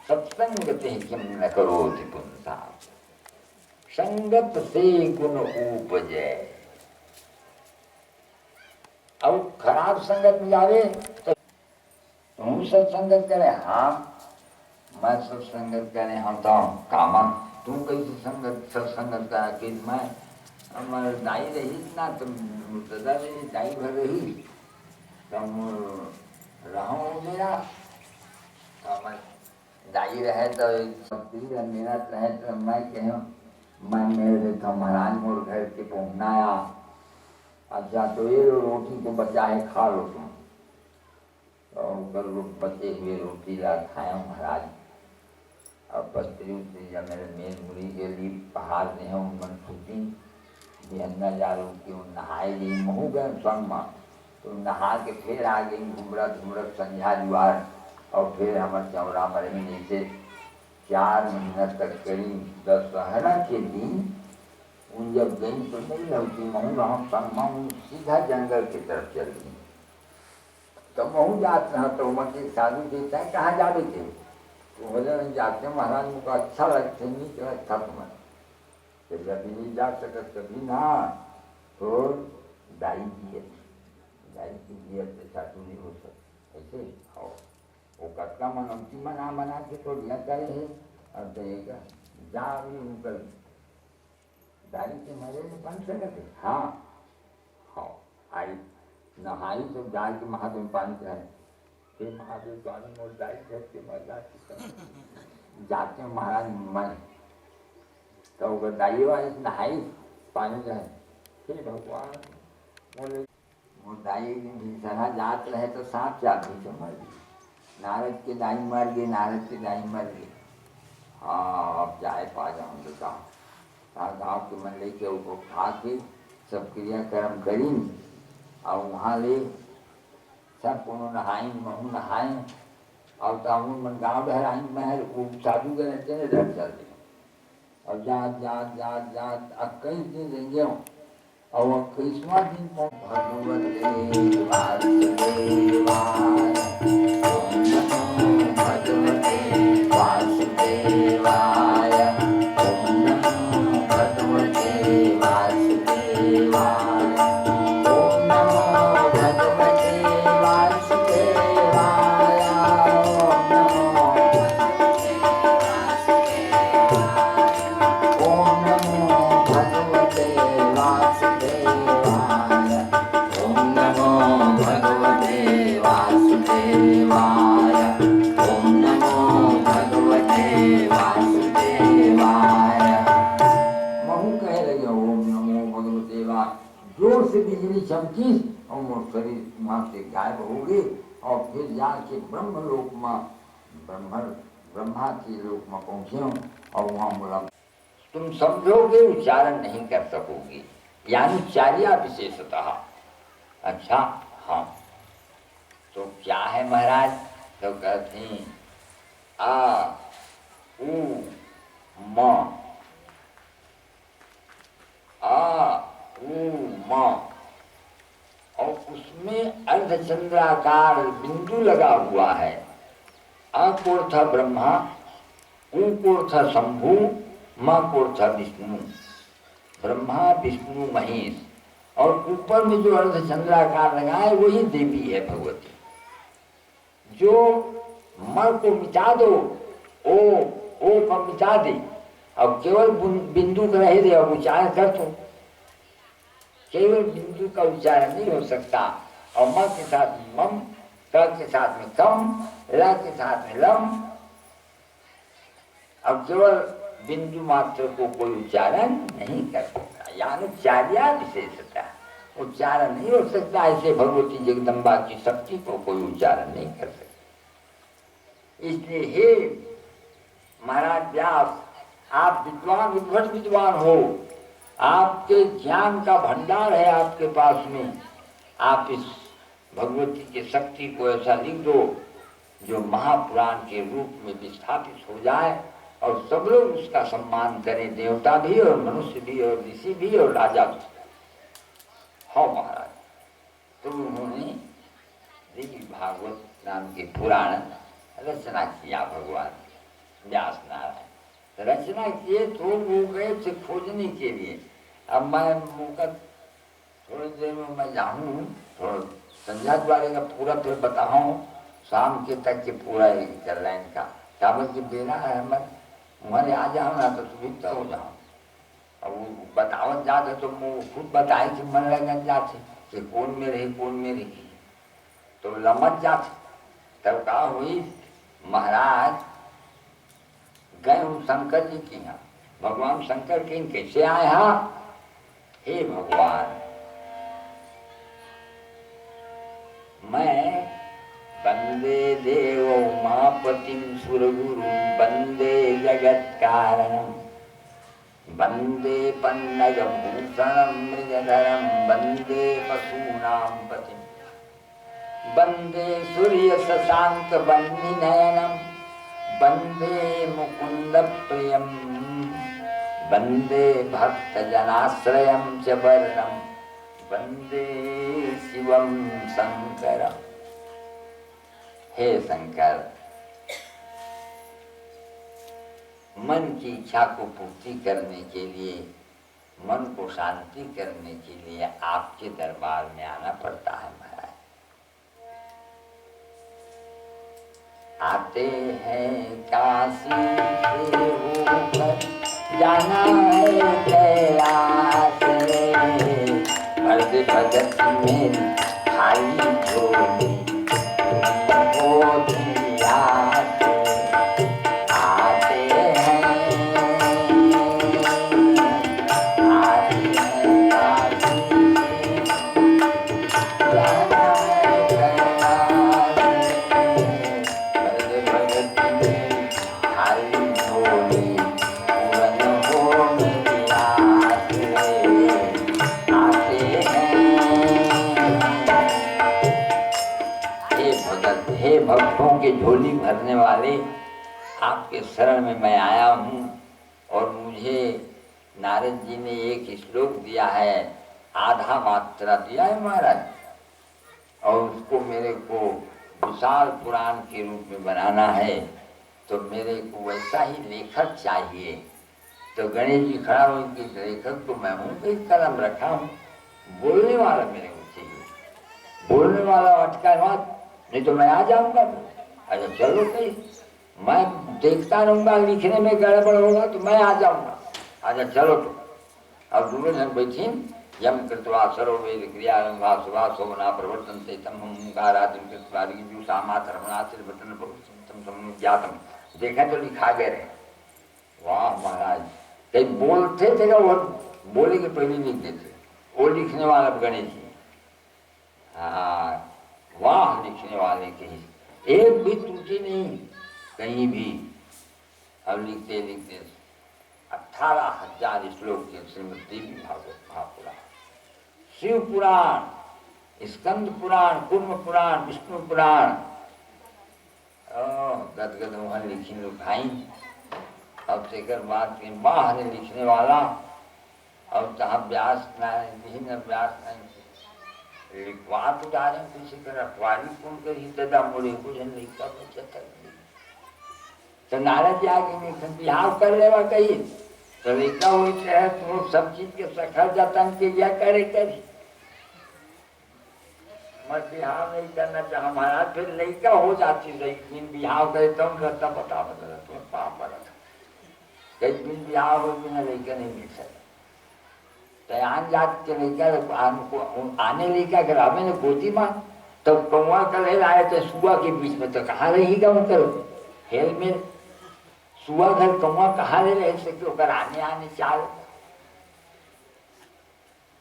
सत्संगति किम न करो पुंसाम, संगत से गुण उपजे। अब खराब संगत में जावे तो तुम सत्संगत करे, हाँ मैं सत्संगत करे, हम तो कामा तुम कैसे संगत सत्संगत करा कि मैं हमारे दाई रही ना तुम दादा रही दाई भर रही तुम रहो मेरा तो मैं दाई रहे तो मेरा रहे तो मैं कहूँ मैं मेरे तो महाराज मोर घर के पहुँचना आया। अच्छा तो ये रोटी को बचा है खा लो तुम, तो बचे हुए रोटी ला खाया महाराज। अब पस्त्री जब मेरे मेल मुड़ी के लिए पहाड़ ने है मन छुट्टी अंदर जा रो कि नहाए गई महू गए संग में, तो नहा के फिर आ गई घुमरत घुमरत संध्या जुआर। और फिर हमारे चौरा महीने से 4 महीना तक करीब दशहरा के दिन उन जब गई तो नहीं लौटी महू रहा संगमा सीधा जंगल की तरफ चल गई। तो महू जात रहा तो उमर साधु देता है कहाँ जा रहे थे, तो बोले नहीं जाते महाराज मुझको अच्छा लगते नहीं तो अच्छा तुम्हें तो जब नहीं जा सके कभी ना तो दाई की साधु नहीं हो सकते ऐसे। और वो कटका मनौती मना के तो दिया करे है और देगा जा भी उनकर दाई के मरे में बन सकते। हाँ हाँ आई नहाई तो डाल के महादेव में पानी चढ़ाए, फिर महादेव पानी मोर दाई घर के मजा जाते हैं महाराज मन तो अगर दाई वाली नहाई पानी चढ़ाए, फिर भगवान बोले वो दाई भी सना जात रहे तो सांप जाती से मर गई, नारद के दाई मर गई, नारद के दाई मर गई। हाँ अब जाए पा जाऊँ तो गाँव के मन लेके उसको खा के सब क्रियाक्रम करी और वहाँ ले सब कोनो नहाई महू नहाए और तामुन मन गाँव डहराई महल वो साधु के रहते ने डर चल रहे और जात जात जात जात अब कई दिन रहेंगे और 21वां दिन भगवते वासुदेवाय भगवते वासुदेवाय ओम नमो भगवते वासुदेवाय ओम नमो भगवते वासुदेवाय ओम नमो भगवते वासुदेवाय ओम नमो भगवते वासुदेवाय ओम नमो भगवते वासुदेवाय। महू कह लगे ओम नमो भगवते वासुदेवाय, जोर से बिजली चमकी और मोर शरीर वहाँ से गायब हो गई और फिर जाके ब्रह्मलोक में ब्रह्मा के लोक में पहुँचे और वहाँ बोला तुम समझोगे उच्चारण नहीं कर सकोगे, यानी चार्या विशेषतः। अच्छा हाँ तो क्या है महाराज, तो कहते हैं आ उ म आ उ म और उसमें अर्धचंद्राकार बिंदु लगा हुआ है। अ को था ब्रह्मा, उ को था शंभु, म को था विष्णु। ब्रह्मा विष्णु महेश, और ऊपर में जो अर्धचंद्राकार लगा है वही देवी है भगवती। जो म को मिटा दो, ओ को मिटा दे, अब केवल बिंदु का रह दे, अब उच्चारण कर दो। केवल बिंदु का उच्चारण नहीं हो सकता। और म के साथ मम, क के साथ में कम, ल के साथ में लम। अब केवल बिंदु मात्र को कोई उच्चारण नहीं कर सकता, यानी चार्या विशेषता, उच्चारण नहीं हो सकता। ऐसे भगवती जगदम्बा की शक्ति को कोई उच्चारण नहीं कर सकता। इसलिए हे महाराज व्यास, आप विद्वान उद्भट विद्वान हो, आपके ज्ञान का भंडार है आपके पास में। आप इस भगवती की शक्ति को ऐसा लिख दो जो महापुराण के रूप में विस्थापित हो जाए और सब लोग उसका सम्मान करें, देवता भी और मनुष्य भी और ऋषि भी और राजा भी। हो महाराज, तो उन्होंने देवी भागवत नाम के पुराण रचना किया। भगवान व्यास नारायण रचना किए तो वो गए थे खोजने के लिए। अब मैं मौका थोड़ी देर में मैं जाऊँ, थोड़ा संध्या द्वारे का पूरा फिर बताऊँ, शाम के तक के पूरा चल रहा है इनका। चावल की बेरा है, मैं वहाँ आ जाऊँ ना तो सुविधा हो जाऊँ। अब वो बतावत जाते तो वो खुद बताए कि मन लगन जाते कि कौन में रही कौन में रही, तो लमट जाते। तब कहा हुई महाराज गए हूँ शंकर जी के यहाँ, भगवान शंकर के कैसे आए? हाँ हे भगवान, मैं वंदे देव उमापतिं सुरगुरुं वंदे जगत कारणं वंदे पन्नगभूषणं मृगधरं वंदे पशूनां पतिं वंदे सूर्य शशांक वह्निनयनं वंदे मुकुंद प्रियं वंदे भक्तजनाश्रयं च वरदं वंदे शिवं शंकरम्। हे शंकर, मन की इच्छा को पूर्ति करने के लिए, मन को शांति करने के लिए आपके दरबार में आना पड़ता है महाराज। आते हैं काशी से होकर, जाना है कैलाश रे, मर्द भगत मेरी खाली झोली भक्तों के झोली भरने वाले, आपके शरण में मैं आया हूँ। और मुझे नारद जी ने एक श्लोक दिया है, आधा मात्रा दिया है महाराज, और उसको मेरे को विशाल पुराण के रूप में बनाना है। तो मेरे को वैसा ही लेखक चाहिए। तो गणेश जी खड़ा हो कि लेखक तो मैं हूँ, कई कलम रखा हूँ, बोलने वाला मेरे को चाहिए। बोलने वाला अटका मत, नहीं तो मैं आ जाऊंगा। अच्छा चलो कहीं मैं देखता रहूंगा, लिखने में गड़बड़ होगा तो मैं आ जाऊंगा। अच्छा चलो तो। अब दोनों जन बैठी, यम कृत्वा सर्ववेद क्रियारंभा सुभा शोभना प्रवर्तन्ते तम ओंकारादिं कृत्वा ऋजु सामा धर्मणा बटन ज्ञातम। देखा तो लिखा गए रहे। वाह महाराज, कहीं बोलते थे ना, वो बोले के पहले लिख देते, वो लिखने वाला गणेश जी। हाँ वाह, लिखने वाले की एक भी त्रुटि नहीं कहीं भी। अब लिखते लिखते 18,000 श्लोक के श्रीमद् देवी भागवत महापुराण, शिव पुराण, स्कंद पुराण, कुर्म पुराण, विष्णु पुराण, गदगद मोहन लिखी लो भाई। अब शेखर बात के बाहर लिखने वाला, अब जहाँ व्यास नारायण व्यास लिखवा तो जा रहे हैं किसी का रखवाली कौन कर ही दादा मोड़े को जन लिखा बच्चा तक तो नारद जी आगे में बिहाव कर लेवा कही तो लड़का हुई है तो सब चीज के सखर जतन के या करे करी मत बिहाव नहीं करना चाह हमारा फिर लड़का हो जाती रही बिहाव करे तो करता बता बता तो पाप बड़ा कई दिन बिहाव हो बिना लड़का नहीं मिल सकता तैयार जात के लड़का आने लड़का करावे ने गोदी मां तो कौआ कर आए थे सुआ के बीच में तो कहाँ रहेगा उनकर हेल में सुआ घर कौआ कहाँ रहे सके ओकर आने आने चाल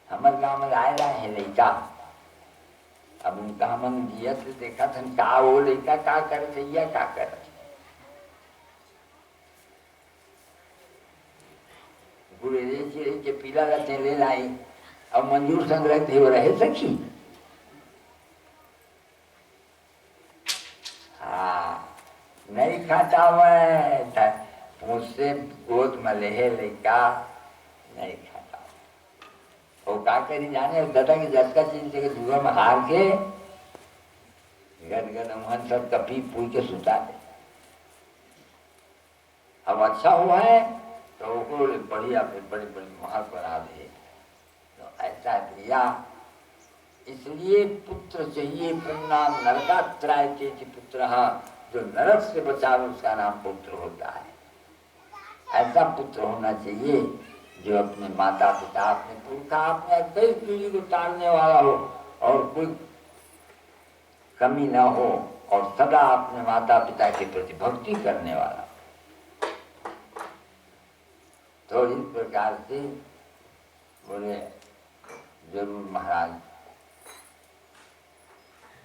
हमारे गाँव में आए रहे हैं लड़का अब उनका हमन दिया से देखा था का वो लड़का का करे चाहिए का करे गुरुदेव जी के पीला लते ले लाई अब मंजूर संग्रह थे वो रहे सखी हाँ नहीं खाता मैं मुझसे गोद में ले लड़का नहीं खाता वो का करी जाने दादा की झटका चीज से दूर में हार के गद मोहन सब कपी पूछ के सुता दे अब अच्छा हुआ है तो वो बढ़िया फिर बड़ी बड़ी महल बना दे तो ऐसा दिया इसलिए पुत्र चाहिए पुण्य नरकात्राय के पुत्र जो नरक से बचा उसका नाम पुत्र होता है ऐसा पुत्र होना चाहिए जो अपने माता पिता अपने पुरखा अपने कई पीढ़ी को टालने वाला हो और कोई कमी न हो और सदा अपने माता पिता के प्रति भक्ति करने वाला तो इस प्रकार से बोले जरूर महाराज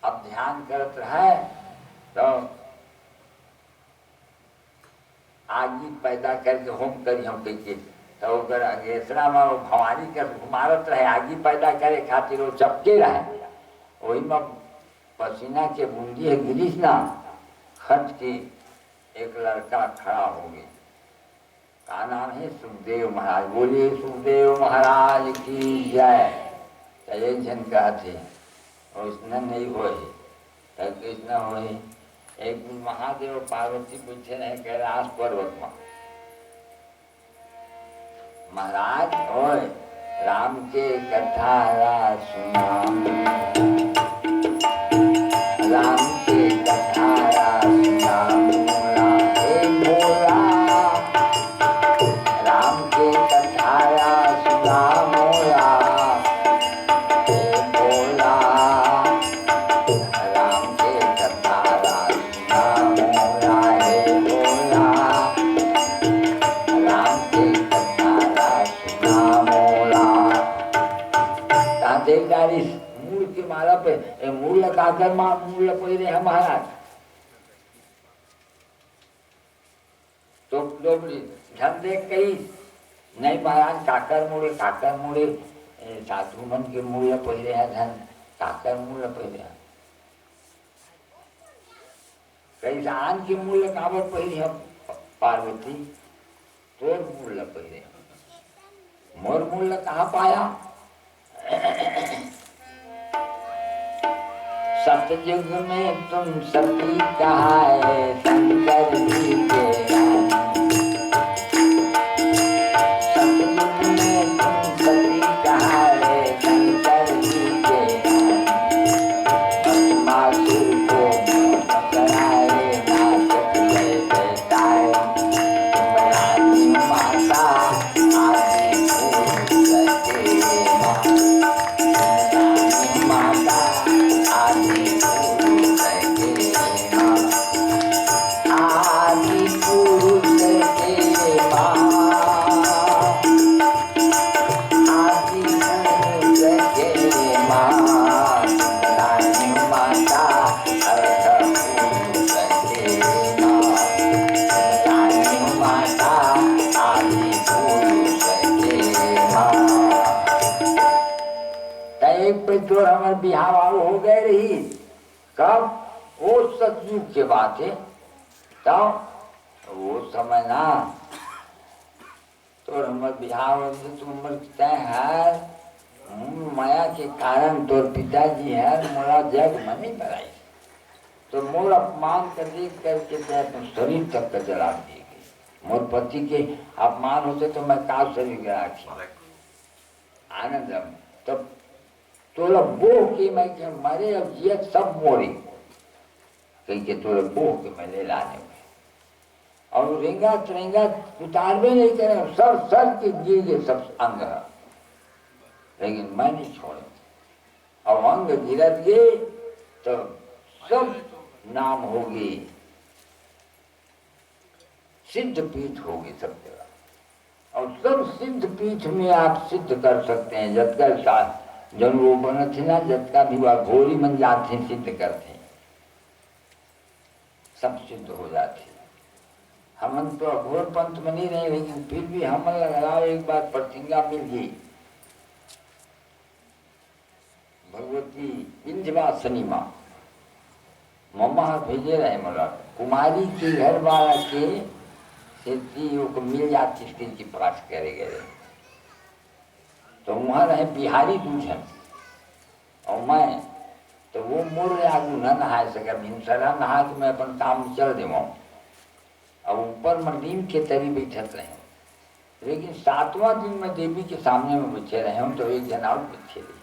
अब ध्यान करत रहे तो आगी पैदा करके होम करी हम कही तो अगेसरा में भवानी के मारत रहे आगी पैदा करे खातिर वो चपके रहे वही में पसीना के बूंदी है गिरीश ना खट के एक लड़का खड़ा हो गया का नाम है सुखदेव महाराज बोलिए सुखदेव महाराज की जय चले जन कहते और उसने नहीं होए तो कृष्ण होए एक दिन महादेव पार्वती पूछे रहे कैलाश पर्वत में महाराज होए राम के कथा सुना राम के कथा सुना मूल काकर मूल पहले है महाराज तो ध्यान देख कही नहीं महाराज काकर मुड़े साधु मन के मूल पहले है धन काकर मूल पहले है कई आन के मूल कावत पहले है पार्वती तोर मूल पहले मोर मूल कहाँ पाया सतयुग में तुम सभी कहाए शंकर जी के सतयुग में तुम सभी कहाए शंकर जी के मासुर को कराए नाचत ले बेटाए बनाती माता आदि फूल सके माता तो हमारे बिहार हो गए रही कब वो सतयुग के बात है तब वो समय ना तो हमारे बिहार तो उम्र तय है माया के कारण तोर पिताजी है मोरा जग मनी बनाई, तो मोर अपमान कर देख करके तो शरीर तक का जला दिए गए। मोर पति के अपमान होते तो मैं का शरीर गिरा आनंद तब तोला वो के मैं के मरे अब जियत सब मोरे कहीं के तोले वो के मैं ले लाने में और रेंगा त्रेंगा उतार भी नहीं करे, सर के गिर गए सब अंग, लेकिन मैं नहीं छोड़े। और अंग गिरत गए तो सब नाम होगी, सिद्ध पीठ होगी सब जगह, और सब सिद्ध पीठ में आप सिद्ध कर सकते हैं। जब का जन वो बने थे ना, जब का भी वह घोरी मन जाते सिद्ध करते, सब सिद्ध हो जाते। हम तो अघोर पंथ में नहीं रहे, लेकिन फिर भी हम लगाओ एक बार प्रतिज्ञा मिल गई, भगवती विंध्यवासिनी माँ मम्मा भेजे रहे मोला कुमारी के घर वाला के स्त्रियों को मिल जाती स्त्री की पास करे गए, तो वहाँ रहे बिहारी दूषण और मैं, तो वो मोर आगू न नहा सके, भिनसरा नहा के मैं अपन काम चल देवा और ऊपर में नीम के तरी बैठत रहे। लेकिन 7वां दिन में देवी के सामने में बैठे रहे हूँ, तो एक जन और बैठे रहे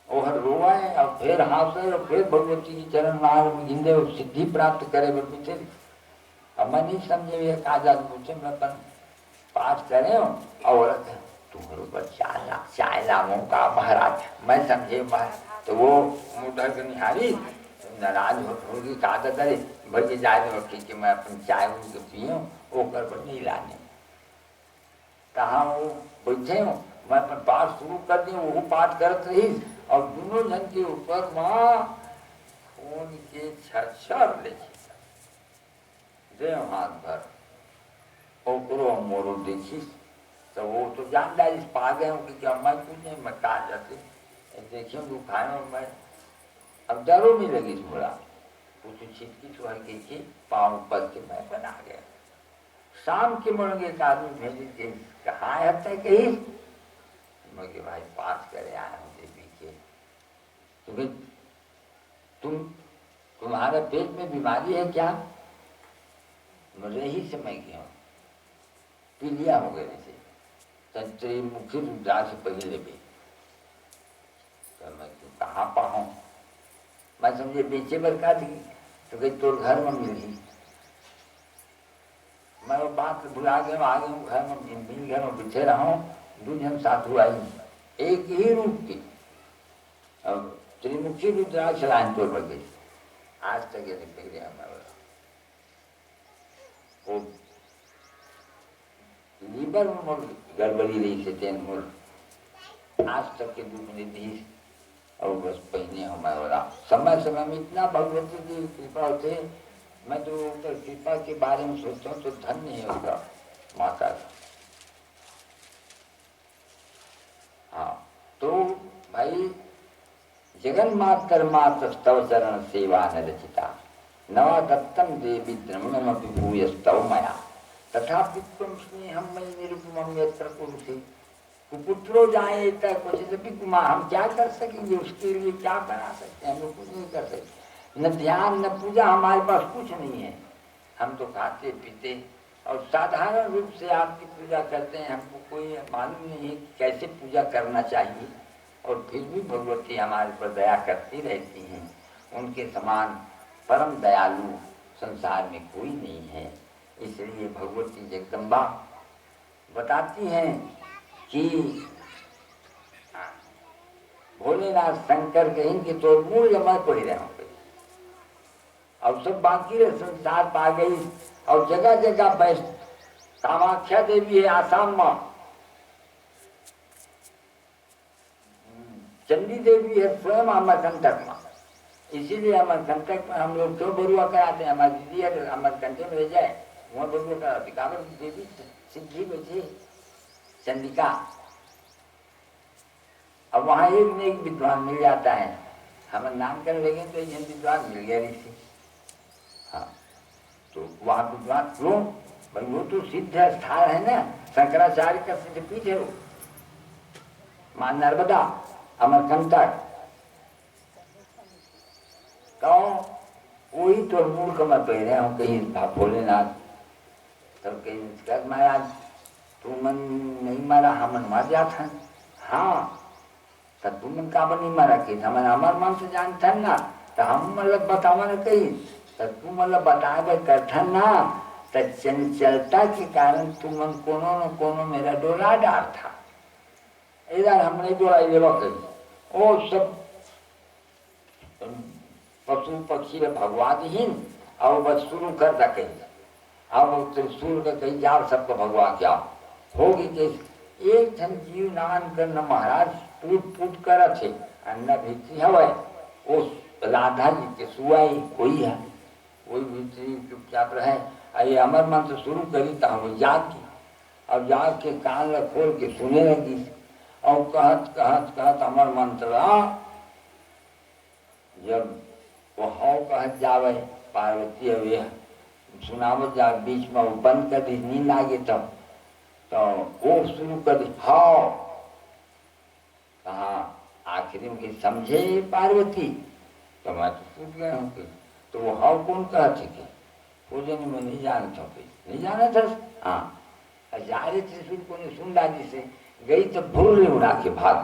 और रोवाए और फिर हासे और फिर भगवती की चरण मार में गिंदे और सिद्धि प्राप्त करे बैठे। अब मैं नहीं समझे ये काजाद पूछे मैं अपन पाठ करे और तुम्हारे ऊपर चाय लाऊं का महाराज, मैं समझे महाराज। तो वो मुद्दा के निहारी नाराज होगी कादा करे भैया जाए रखी कि मैं अपन चाय उनके पियूँ वो कर पर नहीं लाने, कहाँ वो बैठे हूँ मैं अपन पाठ शुरू कर दी, वो पाठ करत रही और दोनों जन के ऊपर माँ खून के छर ले देव हाथ भर ओकरो मोरो देखी, तो वो तो जान डाली पा गए हूँ कि क्या मैं कुछ नहीं, मैं कहा जाते देखिए दुखाए मैं अब डरो नहीं लगी थोड़ा, कुछ छिटकी तो हल्की की पाँव पल के मैं बना गया। शाम के मुड़ेंगे एक आदमी भेजी के कहाँ है तय कहीं, मैं कि भाई पास करे आए हूँ देवी के, तुम्हारे पेट में बीमारी है क्या, रही से मैं गया पीलिया हो गए थे तंत्री मुखी रुद्रा से पहले भी, तो मैं कहाँ पाऊँ, मैं समझे बेचे बरका थी तो कहीं तोर घर में मिली, मैं वो बात भुला गया, आ गया हूँ घर में, मिल घर में बिछे रहा हूँ, 2 जन साधु आई एक ही रूप की और त्रिमुखी रुद्राक्ष लाइन तोड़ पर गई, आज तक ये निकल गया मैं वो लीवर में गड़बड़ी रही से तेन मोर आज तक के दुख निधि और बस पहने हमारा समय समय में इतना भगवती की कृपा होते, मैं तो कृपा के बारे में सोचता हूँ तो धन्य है उसका माता का। हाँ तो भाई जगन मातर मात स्तव चरण सेवा न रचिता नवा दत्तम देवी द्रमणमपि भूयस्तव मया तथा पित्वम स्नेहम मयि निरुपमं यत्र कुरुषे कुपुत्रो जाए तक कुछ कुमार, हम क्या कर सकेंगे उसके लिए, क्या बना सकते हैं, हम लोग कुछ नहीं कर सकते, न ध्यान न पूजा, हमारे पास कुछ नहीं है, हम तो खाते पीते और साधारण रूप से आपकी पूजा करते हैं, हमको कोई मालूम नहीं है कि कैसे पूजा करना चाहिए, और फिर भी भगवती हमारे पर दया करती रहती हैं, उनके समान परम दयालु संसार में कोई नहीं है। इसलिए भगवती जगदम्बा बताती हैं कि भोलेनाथ शंकर कहेंगे तो मूल मैं पढ़ रहा हूँ और सब बाकी रहे संसार पा गई और जगह जगह बैठ कामाख्या देवी है आसाम में, चंडी देवी है स्वयं अमरकंटक में, इसीलिए अमरकंटक में हम लोग क्यों बरुआ कराते हैं, हमारी दीदी अगर अमरकंटक में रह जाए वहाँ बरुआ कराते, काबर देवी सिद्धि में थी चंडिका, अब वहाँ एक न एक विद्वान मिल जाता है, हमारे नाम करने लगे तो एक विद्वान मिल गया ऋषि, हाँ तो वहाँ विद्वान क्यों भाई वो तो सिद्ध स्थान है ना, शंकराचार्य का सिद्ध पीठ है वो, माँ नर्मदा अमरकंटक, तो वही तो मूर्ख में पहरे हूँ कहीं भोलेनाथ। तो कहीं महाराज तू मन नहीं मारा, हमन मर जाता। हाँ तो तू मन का नहीं मारा कि हमन हमार मन से जानता ना, तो हम मतलब बतावा न कही, तो तू मतलब बताए करता ना, तो चंचलता के कारण तू मन कोनो न कोनो मेरा डोला डाल था। इधर हमने डोला ये कही ओ सब पशु पक्षी भगवानहीन और बस शुरू कर दा कही। अब त्रिशूल का कही जाओ सबको भगवान क्या होगी कि एक जन जीव नान करना महाराज टूट फूट कर थे अन्ना भीतरी हवा उस राधा जी के सुआई कोई है, कोई भीतरी चुपचाप रहे। अरे अमर मंत्र शुरू करी तो हम जाग की, अब जाग के कान खोल के सुने लगी और कहत कहत कहत अमर मंत्र जब वो हाउ कहत जावे पार्वती अवे सुनावत जा बीच में वो बंद कर दी, नींद आ गई तब तो वो शुरू कर दी हाउ कहा आखिरी में समझे पार्वती, तो मैं तो पूछ गया हूँ कि तो वो हाउ कौन कहते थे पूजन में नहीं जानता नहीं जाना था। हाँ हजारे त्रिशूल को ने सुन डाली से गई तो भूल उड़ा के भाग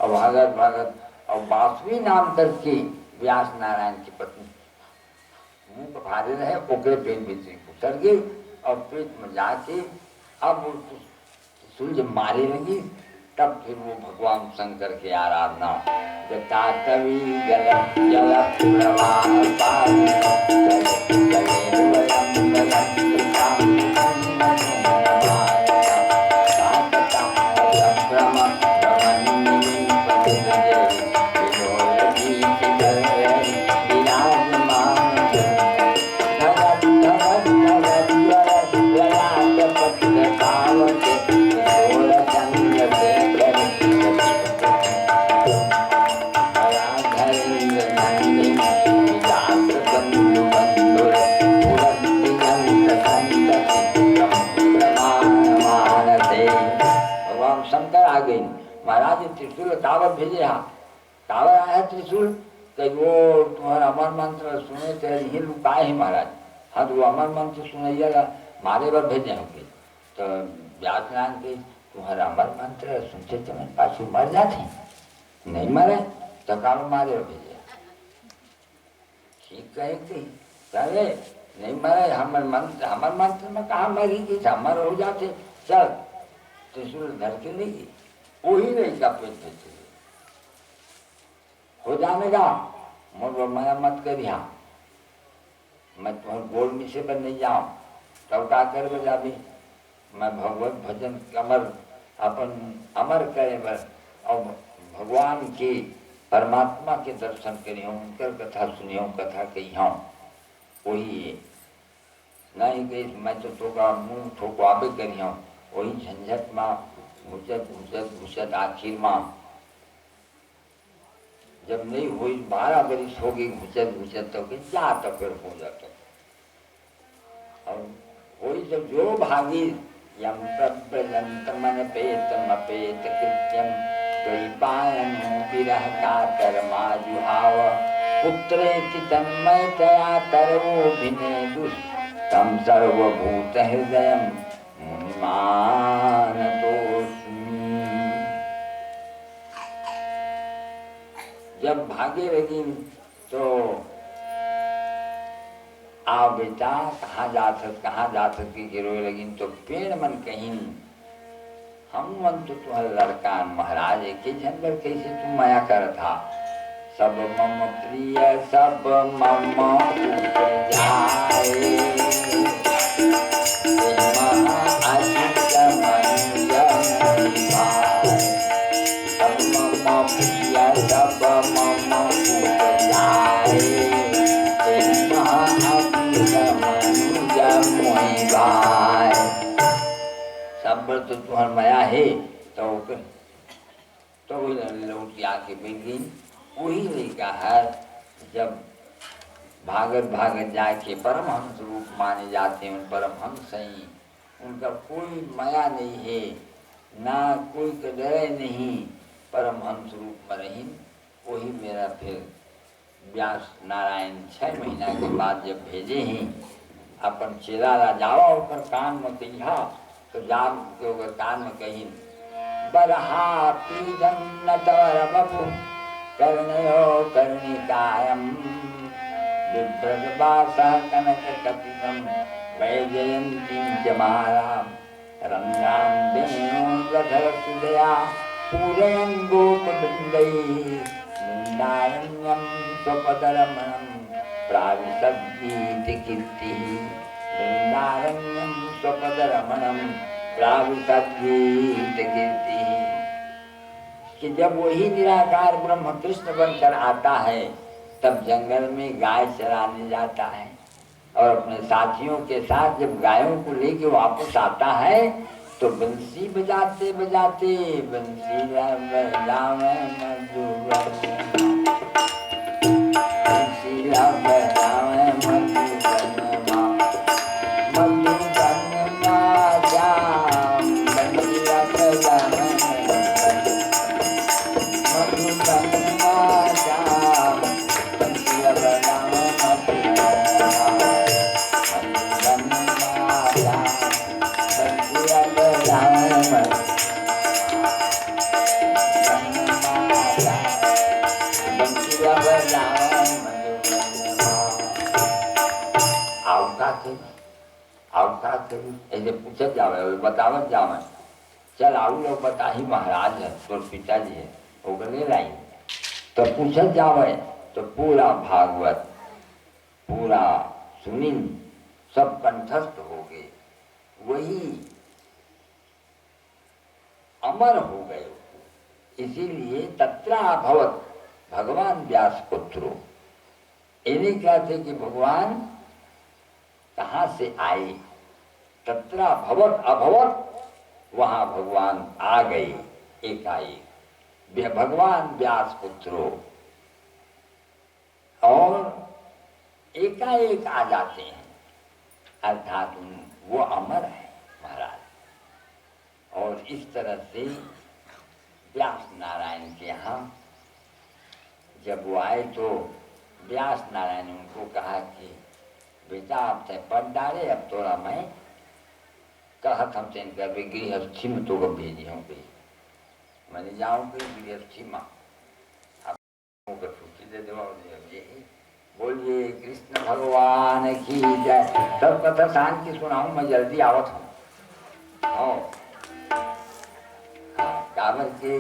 और भागत भागत और बासुई नाम करके व्यास नारायण की पत्नी मुंह पर भारे रहे ओकरे पेट भीतरी उतर गई और पेट में जाके अब वो त्रिशूल जब मारे लगी तब फिर वो भगवान शंकर की आराधना जटाटवी गल जल प्रवाह त्रिशूल टावर भेजे हाँ टावर आया त्रिशूल तो वो तुम्हारा अमर मंत्र सुने तो यही लुकाए है महाराज। हाँ तो वो अमर मंत्र सुनैया मारे बार भेजे होंगे तो व्यासनारायण के तुम्हारा अमर मंत्र सुनते तो मैं पाछू मर जाते नहीं मरे तो काम मारे भेजे ठीक कहे करे नहीं मरे हमर मंत्र में कहा मरी गई हमर हो जाते चल त्रिशूल धर के नहीं गई वही नहीं का पेट देते हो जाने का मोर मना मत करिया मैं तुम्हारे गोल मिसे पर नहीं जाऊं तब का कर बजा भी मैं भगवत भजन अमर अपन अमर करे बस और भगवान की परमात्मा के दर्शन करी हूँ उनकर कथा सुनी हूँ कथा कही हूँ वही नहीं गई मैं तो ठोका मुँह ठोकवाबे करी हूँ वही झंझट में घुसत घुसत घुसत आखिर में जब नहीं हुई 12 बरिस होगी घुसत घुसत तो क्या तो फिर हो जाता और वही जब जो भागी यम प्रबलंतमन पेतम अपेत कृत्यम द्वैपायन विरह कातर माजुहाव पुत्रेति तन्मयतया तरवोभिने दुष्टम सर्वभूत हृदयम मुनिमानतोऽस्मि। जब भागे लगी तो आओ बेटा कहाँ जा सकती कि रोए लगी तो पेड़ मन कहीं हम मन तो तुम्हारा लड़का महाराज एक ही जनवर कैसे तुम माया कर था सब मम प्रिय सब मम जाए तो तुम्हार माया है तो लौट आके बैठ गई वही लड़का है जब भागत भागत जाके परमहंस रूप माने जाते हैं परमहंस ही उनका कोई माया नहीं है ना कोई डरे नहीं परमहंस रूप में रही। वही मेरा फिर व्यास नारायण 6 महीना के बाद जब भेजे हैं अपन चेला जावा होकर कान में कहा तो जाग के होकर कान में कही बरहा पीजन नटवर बपु कर्णयो कर्णिकायम विभ्रजवासा कनक कपितम वैजयंती जमाला रंगान वेणुरधर सुदया पूरयन् गोपवृन्दैः वृन्दारण्यं स्वपदरमणं प्राविशद्गीतिकीर्तिः वृन्दारण्यं स्वपदरमणं प्राविशद्गीतिकीर्तिः। कि जब वही निराकार ब्रह्म कृष्ण बनकर आता है तब जंगल में गाय चराने जाता है और अपने साथियों के साथ जब गायों को लेके वापस आता है तो बंसी बजाते बजाते बंसी बजावे मधुबन बंसी बजावे मधुबन श्याम बंसी बजावे मधुबन श्याम बंसी बजावे ऐसे पूछत जावे बतावत जावे चल आऊ लोग बता ही महाराज है तो पिताजी है वो ले लाई तो पूछत जावे तो पूरा भागवत पूरा सुनील सब कंठस्थ हो गए वही अमर हो गए। इसीलिए तत्रा भवत भगवान व्यास पुत्रो इन्हीं कहते कि भगवान कहाँ से आए। तत्रा भवत अभवत वहां भगवान आ गए एकाएक भगवान व्यास पुत्रो और एकाएक आ जाते हैं अर्थात वो अमर है महाराज। और इस तरह से व्यास नारायण के यहाँ जब वो आए तो व्यास नारायण ने उनको कहा कि बेटा आप तय पढ़ डाले अब तोरा मैं कहत हम तेन कर गृहस्थी में तो भेजी हूँ भी मैंने जाऊँ गृहस्थी में आप छुट्टी दे दो बोलिए कृष्ण भगवान की जय। सब कथा शांति की सुनाऊं मैं जल्दी आवत हूँ काबर के